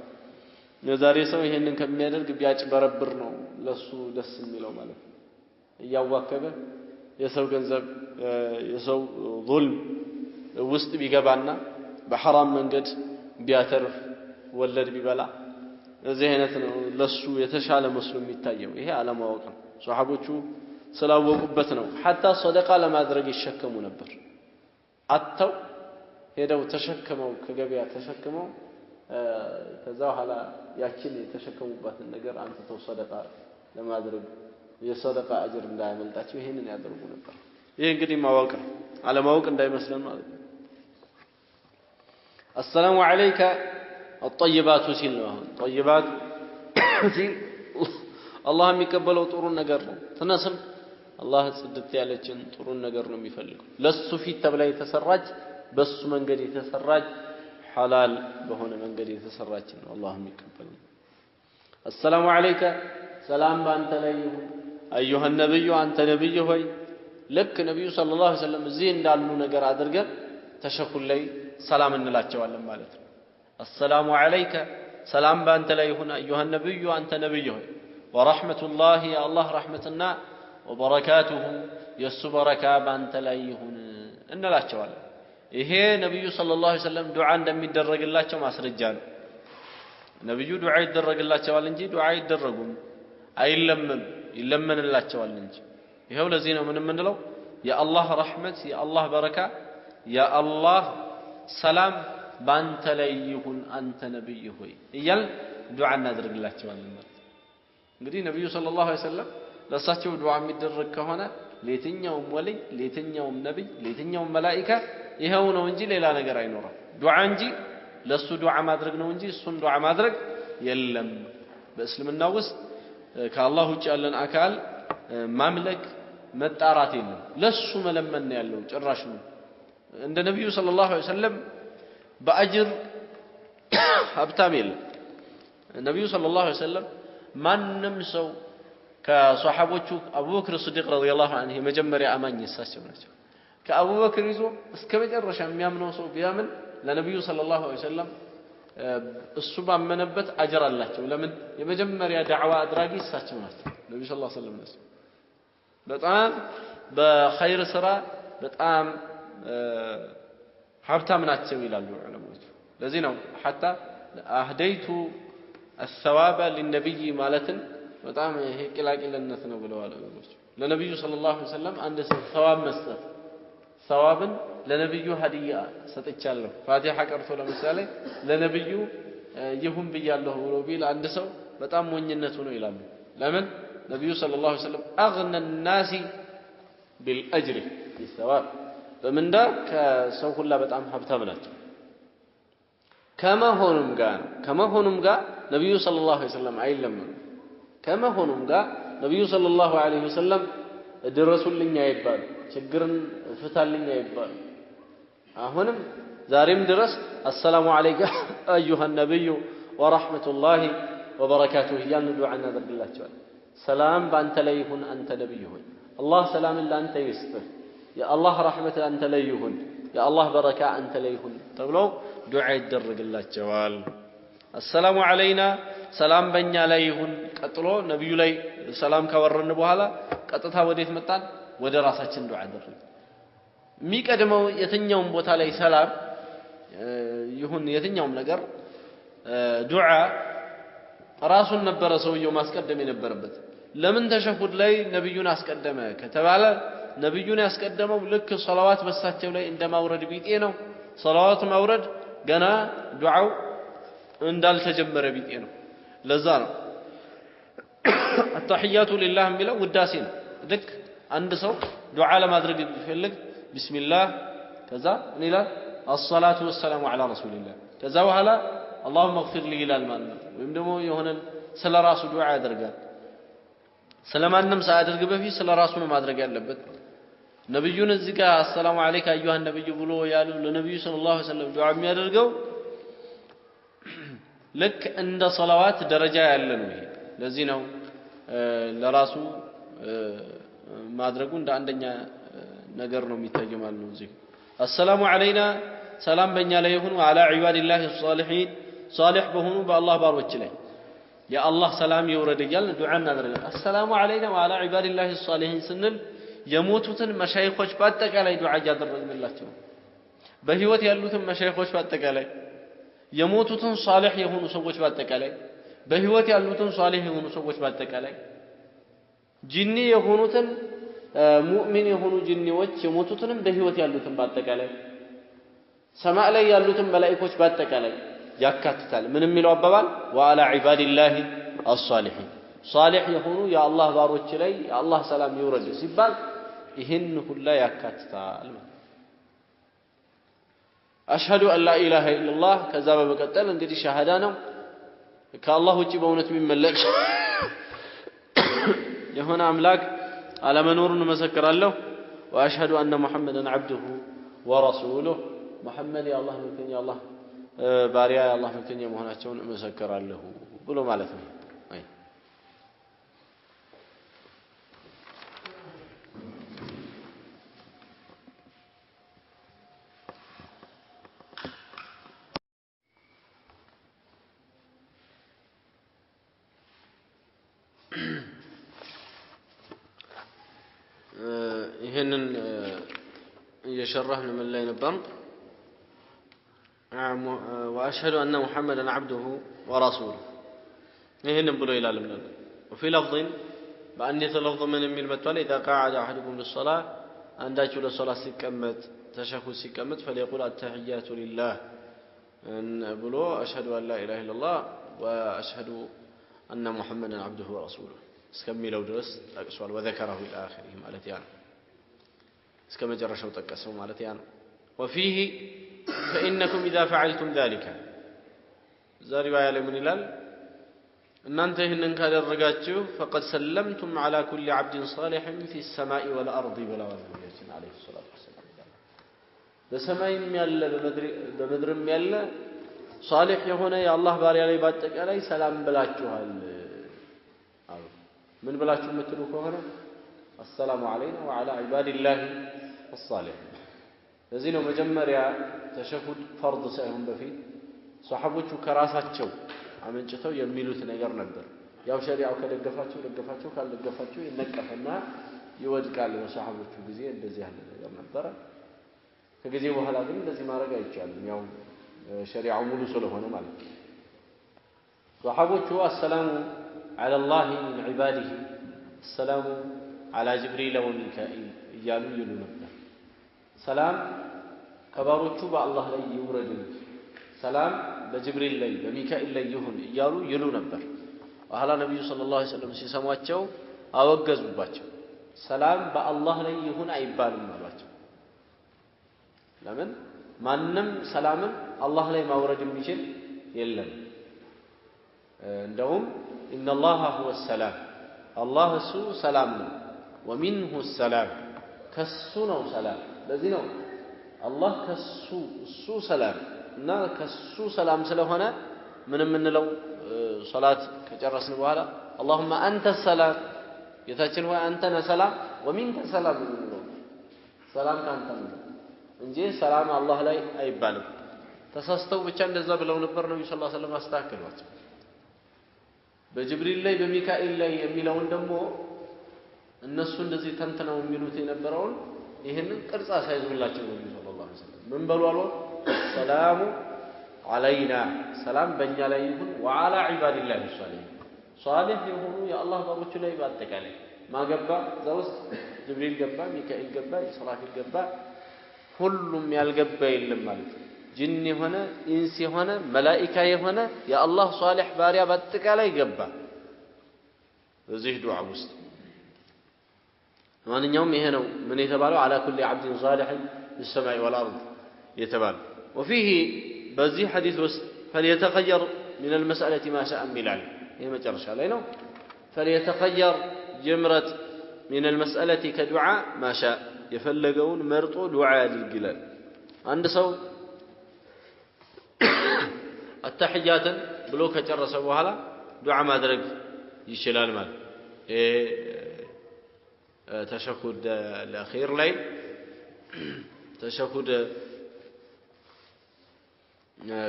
Speaker 1: የዛሬ ሰው ይሄንን ከሚያደርግ ቢያጭበረብር ነው ለሱ ደስ የሚለው ማለት ነው እያዋከበ የሰው ገንዘብ የሰው ظلم ውስጥ ቢገባና በሐራም መንገድ ቢያተርፍ ወለድ ቢበላ እዚህ አይነት ነው ለሱ የተሻለ መስሎ የሚታየው ይሄ አለማወቅ ነው ሱሐቦቹ ስላወቁበት ነው حتى صدقه ለማድረግ ይሸከሙ ነበር አጥተው ሄደው ተሸክመው ከገበያ ተሸክመው ከዛ ኋላ ያችን የተሸከሙባትን ነገር አንተው ሰደቃ ለማድረግ የሰደቃ አጅር እንዳያመልጣቸው ይሄንን ያደርጉ ነበር ይሄ እንግዲህ ማወቅ ነው አለማወቅ እንዳይመስለን ማለት ነው السلام عليك الطيبات ሲል ነው طيبات ሲል አላህ የሚቀበለው ጥሩ ነገር ነው ተነስም አላህ ጽድት ያለችን ጥሩ ነገር ነው የሚፈልገው ለሱ ፊት ተብላ የተሰራች በሱ መንገድ የተሰራች ሐላል በሆነ መንገድ የተሰራች ነው አላህ የሚቀበለው السلام عليك ሰላም ባንተ ላይ ይሁን ايها النبي አንተ ነብይ ሆይ ለክ ነብዩ ሰለላሁ ዐለይሂ ወሰለም እዚህ እንዳሉ ነገር አድርገን ተሸኩል ላይ ሰላም እንላቸዋለን ማለት ነው السلام عليك ሰላም ባንተ ላይ ይሁን ايها النبي አንተ ነብይ ሆይ ورحمه الله يا الله رحمتنا وبركاته የሱ በረካ ባንተ ላይ ይሁን እንላቸዋለን ይሄ ነብዩ ሰለላሁ ዐለይሂ ወሰለም ዱዓ እንደሚደረግላቸው ማስረጃ ነው ነብዩ ዱዓ ይደረግላቸዋል እንጂ ዱዓ አይደረጉም አይለምም ይለምንላቸዋል እንጂ ይሄው ለዚህ ነው ምን እንለው ያ አላህ ረህመት ያ አላህ በረካ ያ አላህ ሰላም ባንተ ላይ ይሁን አንተ ነብይ ሆይ እያል ዱዓ እናደርግላቸዋለን ማለት እንግዲህ ነብዩ ሰለላሁ ዐለይሂ ወሰለም ለሳቸው ዱዓ የሚደረግ ከሆነ ለየትኛውም ወልይ ለየትኛውም ነብይ ለየትኛውም መላእክት ይሄው ነው እንጂ ሌላ ነገር አይኖርም ዱዓ እንጂ ለሱ ዱዓ ማድረግ ነው እንጂ እሱን ዱዓ ማድረግ የለም በእስልምና ውስጥ ከአላህ ውጭ ያለን አካል ማምለክ መጣራት የለም ለሱ መለመን ነው ያለው ጭራሽ ነው እንደ ነብዩ ሰለላሁ ዐለይሂ ወሰለም በአጅር ሀብታም የለም ነብዩ ሰለላሁ ዐለይሂ ወሰለም ማንንም ሰው ከሷሐቦቹ አቡበክር ሲዲቅ ረዲየላሁ ዐንሁ የመጀመሪያ አማኝ እሳቸው ናቸው ከአቡበክር ይዞ እስከ መጨረሻ የሚያምነው ሰው ቢያምን ለነብዩ ሰለላሁ ዐለይሂ ወሰለም እሱ ባመነበት አጅር አላቸው ለምን የመጀመሪያ ዳዕዋ አድራጊ እሳቸው ናቸው ነብዩ ሰለላሁ ዐለይሂ ወሰለም ናቸው በጣም በኸይር ስራ በጣም ሀብታም ናቸው ይላሉ ዑለማዎች ለዚህ ነው حتى አህደይቱ الثواب للنبي ማለትን በጣም ይሄ ቅላቅልነት ነው ብለዋል ዑለማዎች ለነብዩ ሰለላሁ ዐለይሂ ወሰለም አንድ ሰው ثواب መስጠት ثوابን ለነብዩ ሀዲያ ሰጥቻለሁ ፋቲሃ ቀርቶ ለምሳሌ ለነብዩ ይሁን ብያለሁ ብሎ ቢል አንድ ሰው በጣም ሞኝነቱ ነው ይላሉ ለምን ነብዩ ሰለላሁ ዐለይሂ ወሰለም اغنى الناس بالاجر بالثواب በመንዳ ከሰው ሁላ በጣም ሀብታም ናቸው ከመሆኑም ጋር ነብዩ ሰለላሁ ዐለይሂ ወሰለም አይለምኑ ከመሆኑም ጋር ነብዩ ሰለላሁ ዐለይሂ ወሰለም ድረሱልኝ አይባል ችግርን ፍታልኝ አይባል አሁንም ዛሬም ድረስ السلام عليك ايها النبي ورحمه الله وبركاته ያን ዱዓ እናደርግላቸዋለን ሰላም ባንተ ላይ ይሁን አንተ ነብይ ሆይ አላህ ሰላምን ላንተ ይስጥህ ያ አላህ ረህመት አንተ ላይ ይሁን ያ አላህ በረካ አንተ ላይ ይሁን ተብሎ ዱዓ ይደረግላቸዋል السلام علينا ሰላም በእኛ ላይ ይሁን ቀጥሎ ነብዩ ላይ ሰላም ካወረን በኋላ ቀጥታ ወዴት መጣን ወደ ራሳችን ዱዓ አደረግን የሚቀድመው የትኛውም ቦታ ላይ ሰላም ይሁን የትኛውም ነገር ዱዓ ራሱን ነበር ሰውየው ማስቀደም የነበረበት ለምን ተሸሁድ ላይ ነብዩን አስቀደመ ከተባለ ነብዩን ያስቀደመው ልክ ሶላዋት በሳቸው ላይ እንደማውረድ ቢጤ ነው ሶላዋት ማውረድ ገና ዱዓው እንዳልተጀመረ ቢጤ ነው ለዛ ነው التحيات لله የሚለው ውዳሴ ነው ልክ አንድ ሰው ዱዓ ለማድረግ ቢፈልግ ቢስሚላህ ከዛ ምን ይላል الصلاه والسلام على رسول الله ከዛ በኋላ اللهم اغفر لي ይላል ማለት ነው ወይም ደግሞ የሆነ ስለራሱ ዱዓ ያደርጋል ስለማንም ሳያደርግ በፊት ስለራሱ ነው ማድረግ ያለበት ነብዩን እዚህ ጋር السلام عليك ايها النبي ብሎ ያሉ ለነብዩ ሰለላሁ ዐለይሂ ወሰለም ዱዓ የሚያደርገው ልክ እንደ ሶላዋት ደረጃ ያለ ነው ይሄ ለዚህ ነው ለራሱ ማድረጉ እንደ አንደኛ ነገር ነው የሚታየው ማለት ነው እዚህ السلام علينا ሰላም በእኛ ላይ ይሁን وعلى عباد الله الصالحين صالح በሆኑ በአላህ ባሮች ላይ የአላህ ሰላም ይውረድ እያልን ዱዓ እናደርጋለን السلام علينا وعلى عباد الله الصالحين ስንል የሞቱትን መሻይኾች በአጠቃላይ ዱዓ ያደረግንላቸው በህይወት ያሉትን መሻይኾች በአጠቃላይ የሞቱትን ሷሊህ የሆኑ ሰዎች በአጠቃላይ በህይወት ያሉትን ሷሊህ የሆኑ ሰዎች በአጠቃላይ ጂኒ የሆኑትን ሙእሚን የሆኑ ጂኒዎች የሞቱትንም በህይወት ያሉትን በአጠቃላይ ሰማይ ላይ ያሉትን መላእክቶች በአጠቃላይ ያካትታል ምን የሚለው አባባል ወአላ ዒባዲላሂ አስሳሊሒን ሷሊህ የሆኑ የአላህ ባሮች ላይ የአላህ ሰላም ይውረድ ሲባል ይህን ሁላ ያካትታል አሽሀዱ አን ላ ኢላሃ ኢላላህ ከዛ በመቀጠል እንግዲህ ሸሃዳ ነው ከአላህ ውጪ በእውነት የሚመለክ የሆነ አምላክ አለመኖሩን መሰክራለሁ ወአሽሀዱ አነ ሙሐመደን ዐብዱሁ ወረሱሉሁ ሙሐመድ የአላህ መልእክተኛ የአላህ ባሪያ የአላህ መልእክተኛ መሆናቸውን መሰክራለሁ ብሎ ማለት ነው ይሄንን እየሸረህን ምን ላይ ነበር واشهد ان محمدا عبده ورسوله ይሄንን ብሎ ይላል ምን وفي لفظ بان يتلفظ من የሚል መጥቷል اذا قعد احدكم للصلاه አንዳችሁ ለሶላት ሲቀመጥ ተሸሁድ ሲቀመጥ فليقول التحيات لله ብሎ اشهد ان لا اله الا الله واشهد ان محمدا عبده ورسوله እስከሚለው ድረስ ጠቅሷል وذكره الى اخره ማለት ያ ነው እስከመጨረሻው ጠቀሰው ማለት ያ ነው وفيه فإنكم إذا فعلتم ذلك ዛሬ ባያለ ምን ይላል እናንተ ይሄንን ካደረጋችሁ فقد سلمتم على كل عبد صالح في السماء والأرض ብለዋል ነብያችን አለይሂ ሰላቱ ወሰለም በሰማይም ያለ በምድርም ያለ ሷሊህ የሆነ የአላህ ባሪያ ላይ በአጠቃላይ ሰላም ብላችኋል አሉ ምን ብላችሁ የምትሉ ከሆነ السلام علينا وعلى عباد الله الصالحين ለዚህ ነው መጀመሪያ ተሸሁድ ፈርድ ሳይሆን በፊት ሷሐቦቹ ከራሳቸው አመንጭተው የሚሉት ነገር ነበር ያው ሸሪዓው ከደገፋቸው ካልደገፋቸው ይነቀፈና ይወድቃል በሷሐቦቹ ጊዜ እንደዚህ ያለ ነገር ነበር ከጊዜ በኋላ ግን እንደዚህ ማድረግ አይቻልም ያው ሸሪዓው ሙሉ ስለሆነ ማለት ነው ሷሐቦቹ السلام على الله من عباده السلام على جبريل وميكائيل እያሉ ይሉ ነበር ሰላም ከባሮቹ በአላህ ላይ ይውረድ ሰላም በጅብሪል ላይ በሚካኤል ላይ ይሁን እያሉ ይሉ ነበር ወኋላ ነብዩ ሰለላሁ ዐለይሂ ወሰለም ሲሰሟቸው አወገዙባቸው ሰላም በአላህ ላይ ይሁን አይባልም አሏቸው ለምን ማንንም ሰላምን አላህ ላይ ማውረድ የሚችል የለም እንደውም ኢነላህ ሁወ ሰላም አላህ እሱ ሰላም ነው ومنه السلام ከሱ ነው ሰላም ለዚህ ነው አላህ ከሱ ሰላም እና ከሱ ሰላም ስለሆነ ምንም እንለው ሶላት ከጨረስን በኋላ اللهم انت السلام ጌታችን ሆይ አንተ ነህ ሰላም ومنك السلام ሰላም ካንተ ነው እንጂ ሰላም አላህ ላይ አይባልም ተሳስተው ብቻ እንደዛ ብለው ነበር ነብዩ ሰለላሁ ዐለይሂ ወሰለም አስተካክሏቸው በጅብሪል ላይ በሚካኤል ላይ የሚለውን ደግሞ እነሱ እንደዚህ ተንተነው የሚሉት የነበረውን ይሄንን ቅርጽ አሳይዙላቸው ነብዩ ሰለላሁ ዐለይሂ ወሰለም ምን በሉ አሉ ሰላሙ አለይና ሰላም በእኛ ላይ ይሁን ወዓላ ዒባዲላሂ ሷሊሂን ሷሊህ የሆኑ የአላህ ባሮች ላይ በአጠቃላይ ማገባ ዘውስ ጅብሪል ገባ ሚካኤል ገባ ኢስራፊል ገባ ሁሉም ያልገባ የለም ማለት ጂን የሆነ ኢንስ የሆነ መላኢካ የሆነ የአላህ ሷሊህ ባሪያ በአጠቃላይ ገባ እዚህ ዱዓ ውስጥ ማንኛውም ይሄ ነው ምን የተባለው على كل عبد صالح في السماء والارض የተባለው وفيه በዚህ ሐዲስ ውስጥ فليتخير من المسألة ما شاء بلال ይሄ መጨረሻ ላይ ነው فليتخير جمرة من المسألة كدعاء ما شاء የፈለገውን መርጦ ዱዓ ያድርግ ይላል አንድ ሰው التحيات ብሎ ከጨረሰ በኋላ ዱዓ ማድረግ ይችላል ማለት تشهد الأخير لي ተሸሁድ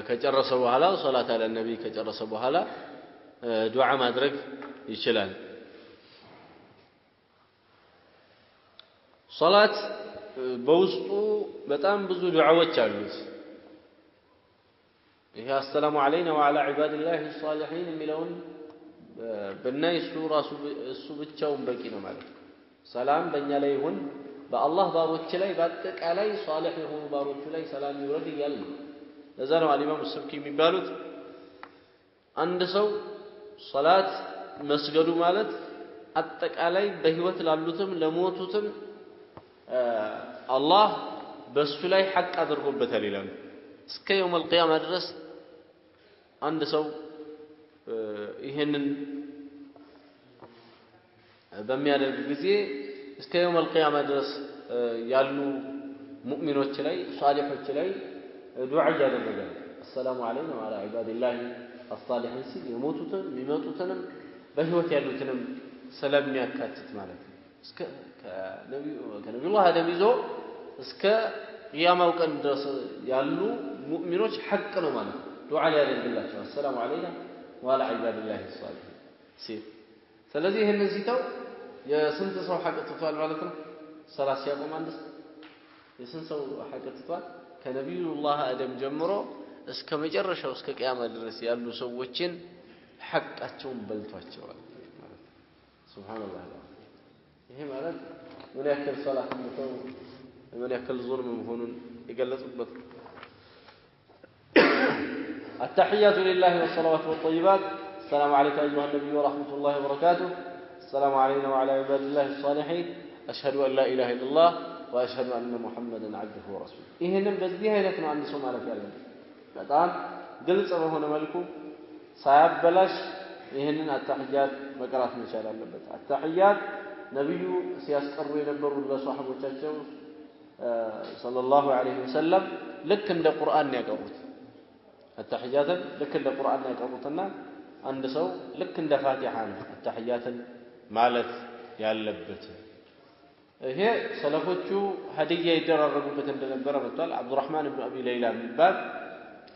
Speaker 1: ከጨረሰ በኋላ ሶላት አለ ነብይ ከጨረሰ በኋላ ዱዓ ማድረግ ይችላል። ሶላት በውስጡ በጣም ብዙ ዱዓዎች አሉት። ይሄ አሰላሙ አለይና ወዐላ ዒባዲላሂ ሷሊሒን የሚለውን በእናይ እሱ ብቻውን በቂ ነው ማለት ነው። ሰላም በእኛ ላይ ይሁን በአላህ ባሮች ላይ በአጠቃላይ ሷሊህ የሆኑ ባሮቹ ላይ ሰላም ይውረድ እያለ ነው። ለዛ ነው አልኢማም ሱብኪ የሚባሉት አንድ ሰው ሶላት መስገዱ ማለት አጠቃላይ በህይወት ላሉትም ለሞቱትም አላህ በሱ ላይ ሐቅ አድርጎበታል ይላሉ። እስከ የውም القيامة ድረስ አንድ ሰው ይሄንን በሚያደርግ ጊዜ እስከ የውም القيامة ድረስ ያሉ ሙእሚኖች ላይ ሷሊሖች ላይ ዱዓ ያደረገ السلام علينا وعلى عباد الله الصالحين ሲል የሞቱትን የሚመጡትንም በህይወት ያሉትንም ስለሚያካትት ማለት ነው። እስከ ከነቢዩላህ አደም ይዞ እስከ ቂያማው ቀን ድረስ ያሉ ሙእሚኖች ሐቅ ነው ማለት ነው። ዱዓ ያደርግላቸው السلام علينا وعلى عباد الله الصالحين ሲል ስለዚህ ይሄንን ሲተው የስንት ሰው ሐቅ ትቷል ማለት ነው። ሰላት ሲያቆም አንድ የስንት ሰው ሐቅ ትቷል? ከነቢዩላህ አደም ጀምሮ እስከ መጨረሻው እስከ ቂያማ ድረስ ያሉ ሰዎችን ሐቃቸውን በልቷቸዋል ማለት ነው። ሱብሃንአላህ። ይሄ ማለት ምን ያክል ሶላት ነው ምን ያክል ዙልም መሆኑን የገለጹበት ነው። التحيات لله والصلوات والطيبات السلام عليك أيها النبي ورحمة الله وبركاته السلام علينا وعلى عباد الله الصالحين أشهد أن لا إله إلا الله وأشهد أن محمدا عبده ورسوله ይሄንን በዚህ አይነት ነው አንድ ሰው ማለት ያለው በጣም ግልጽ በሆነ መልኩ ሳያበላሽ ይሄንን አተህያት መቅራት መቻል አለበት። አተህያት ነብዩ ሲያስቀሩ የነበሩ ለሷሐቦቻቸው ሰለላሁ ዐለይሂ ወሰለም ልክ እንደ ቁርአን ያቀሩት አተህያትን ልክ እንደ ቁርአን ያቀሩትና አንድ ሰው ልክ እንደ ፋቲሃ ነው አተህያትን ማለት ያለበት። ይሄ ሰለፎቹ ሀዲያ ይደራረጉበት እንደነበረ መጥቷል። አብዱራህማን ኢብኑ አቢ ለይላ የሚባል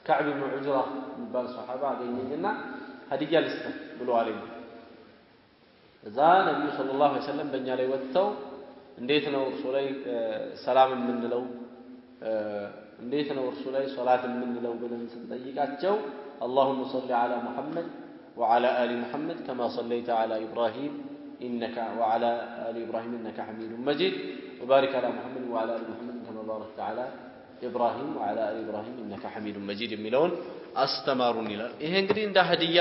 Speaker 1: ከዕብ ኢብኑ ዑጅራ የሚባል ሷሐባ አገኘኝና ሀዲያ ልስጥ ብሎ አለኝ። እዛ ነብዩ ሰለላሁ ዐለይሂ ወሰለም በእኛ ላይ ወጥተው እንዴት ነው እርሱ ላይ ሰላም የምንለው እንዴት ነው እርሱ ላይ ሶላት የምንለው ብለን ስንጠይቃቸው اللهم صل على محمد وعلى آل محمد كما صليت على إبراهيم إنك وعلى آل إبراهيم إنك حميد مجيد وبارك على محمد وعلى آل محمد كما باركت على إبراهيم وعلى آل إبراهيم إنك حميد مجيد የሚለውን አስተማሩን ይላል። ይሄ እንግዲህ እንደ ሀዲያ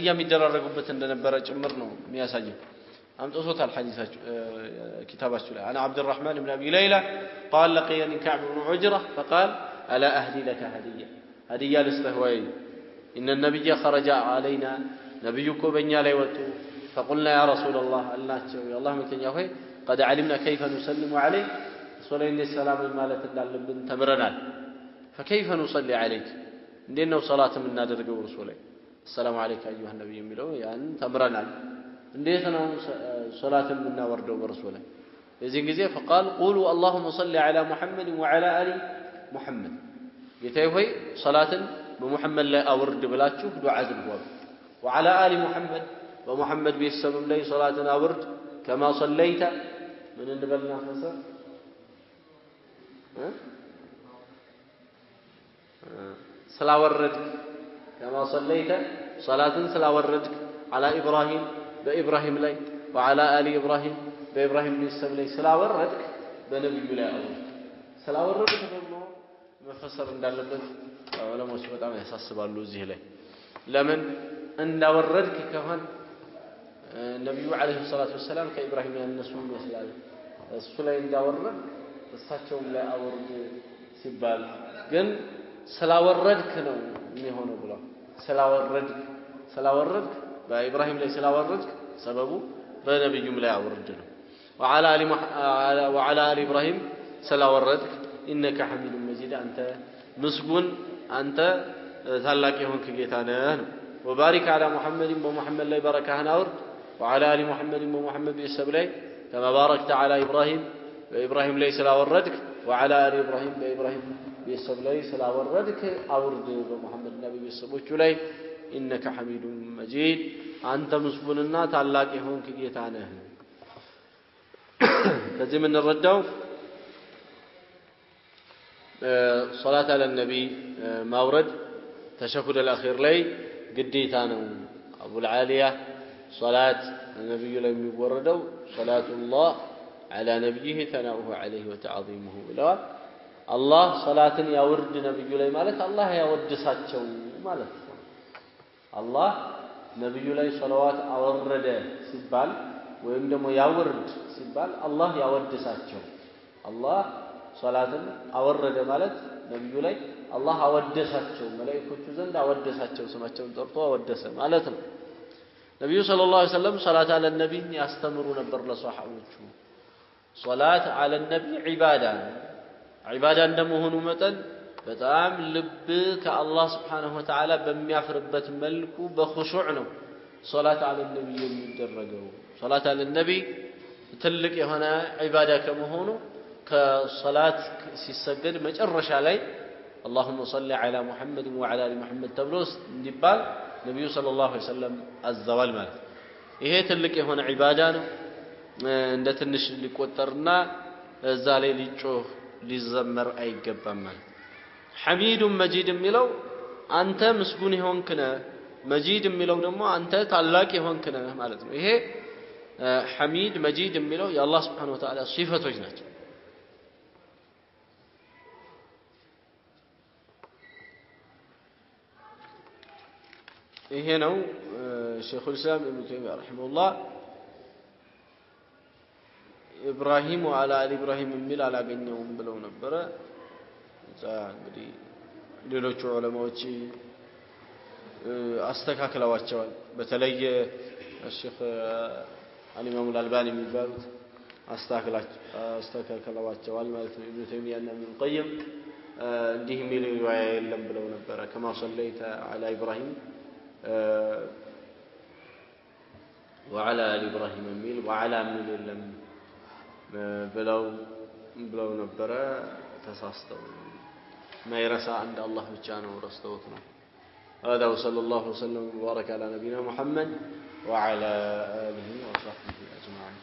Speaker 1: የሚደራረጉበት እንደነበረ ጭምር ነው የሚያሳየው። አምጥቶታል ሐዲሳቸው كتاباቸው ላይ أنا عبد الرحمن بن أبي ليلى قال لقيني كعب بن عجرة فقال ألا أهدي لك هدية لستهوي إن النبي خرج علينا نبيك بنيا ላይ ወጡ فقلنا يا رسول الله አልናቸው የአላህ መልእክተኛ ሆይ قد علمنا كيف نسلم عليك ሶለይን ሰላም ማለት እንዳለብን ተምረናል فكيف نصلي عليك እንዴት ነው ሶላት የምናደርገው እርሱ ላይ السلام عليك ايها النبي የሚለው ያን ተምረናል እንዴት ነው ሶላት የምናወርደው በርሱ ላይ የዚህ ጊዜ فقال قولوا اللهم صل على محمد وعلى ال محمد ጌታዬ ሆይ ሶላትን በሙሐመድ ላይ አውርድ ብላችሁ ዱዓ አድርጉ وعلى ال محمد ومحمد بيسبب لي صلاتنا ورد كما صليت من النبلنا فسر صلاة ورد كما صليت صلاة صلاة ورد على إبراهيم بإبراهيم لي وعلى آل إبراهيم بإبراهيم بيسبب لي صلاة ورد بنبي لا أول صلاة ورد كما مفسر እንዳለበት ዑለማዎች በጣም ያሳስባሉ እዚህ ላይ ለምን እንዳወረድክ ከሆነ ነብዩ አለይሂ ሰላቱ ወሰለም ከኢብራሂም ያነሱ ይመስላል እሱ ላይ እንዳወረድ እሳቸውም ላይ አወርድ ሲባል ግን ስላወረድክ ነው የሚሆነው ብለው ስላወረድክ በኢብራሂም ላይ ስላወረድክ ሰበቡ በነብዩም ላይ አወርድ ነው وعلى آل إبراهيم ስላወረድክ إنك حميد مجيد أنت مسجون أنت ታላቅ የሆንክ ጌታ ነህ وبارك على محمد ومحمد ላይ በረካህን አውርድ وعلى آل محمد ومحمد بيسب لي كما باركت على إبراهيم በኢብራሂም ላይ ስላወረድክ وعلى آل إبراهيم በኢብራሂም ቤተሰብ ላይ ስላወረድክ አውርድ በመሐመድና በቤተሰቦቹ ላይ إنك حميد مجيد አንተ ምስጉንና ታላቅ የሆንክ ጌታ ነህ ከዚህ ምን እንረዳው ሶላት አለ ነቢ ማውረድ ተሸሁድ الأخير ላይ ግዴታ ነው አቡ العالية ሶላት ነብዩ ላይ የሚወረደው ሶላቱላህ على نبيه ثناؤه عليه وتعظيمه ብለዋል አላህ ሶላትን ያወርድ ነብዩ ላይ ማለት አላህ ያወድሳቸው ማለት ነው አላህ ነብዩ ላይ ሶላዋት አወረደ ሲባል ወይም ደግሞ ያወርድ ሲባል አላህ ያወድሳቸው አላህ ሶላትን አወረደ ማለት ነብዩ ላይ አላህ አወደሳቸው መላእክቶቹ ዘንድ አወደሳቸው ስማቸውን ጠርቶ አወደሰ ማለት ነው ነብዩ ሰለላሁ ዐለይሂ ወሰለም ሶላት አለ ነብይ ያስተምሩ ነበር ለሷሐቦቹ ሶላት አለ ነብይ ዒባዳ ዒባዳ እንደመሆኑ መጠን በጣም ልብ ከአላህ Subhanahu Wa Ta'ala በሚያፍርበት መልኩ በኹሹዕ ነው ሶላት አለ ነብይ የሚደረገው ሶላት አለ ነብይ ትልቅ የሆነ ዒባዳ ከመሆኑ ከሶላት ሲሰገድ መጨረሻ ላይ اللهم صل على محمد وعلى ال محمد ተብሎስ እንዲባል ነብዩ ሰለላሁ ዐለይሂ ወሰለም አዘዋል ማለት ይሄ ትልቅ የሆነ ዒባዳ ነው እንደ ትንሽ ሊቆጠርና እዛ ላይ ሊጮህ ሊዘመር አይገባም ማለት ሐሚድ መጂድ የሚለው አንተ ምስጉን የሆንክ ነህ መጂድ የሚለው ደግሞ አንተ ታላቅ የሆንክ ነህ ማለት ነው ይሄ ሐሚድ መጂድ የሚለው የአላህ Subhanahu Wa Ta'ala ሲፈቶች ናቸው ይሄ ነው ሼኹል ኢስላም ኢብኑ ተይሚያ ረሂመሁላህ ኢብራሂም ወአላ አሊ ኢብራሂም የሚል አላገኘውም ብለው ነበር እዛ እንግዲህ ሌሎች ዑለማዎች አስተካክለዋቸዋል በተለየ ሼኽ አልኢማም አልአልባኒ የሚባሉት አስተካክለዋቸዋል ማለት ነው ኢብኑ ተይሚያ እና ኢብኑ ቀይም እንዲህ የሚል ሪዋያ የለም ብለው ነበር ከማ ሰለይተ አላ ኢብራሂም وعلى آل إبراهيم የሚል وعلى የሚል የለም ብለው ነበር ተሳስተው ማይረሳ عند الله ብቻ ነው ረስተውት ነው هذا وصلى الله وسلم وبارك على نبينا محمد وعلى آله وصحبه أجمعين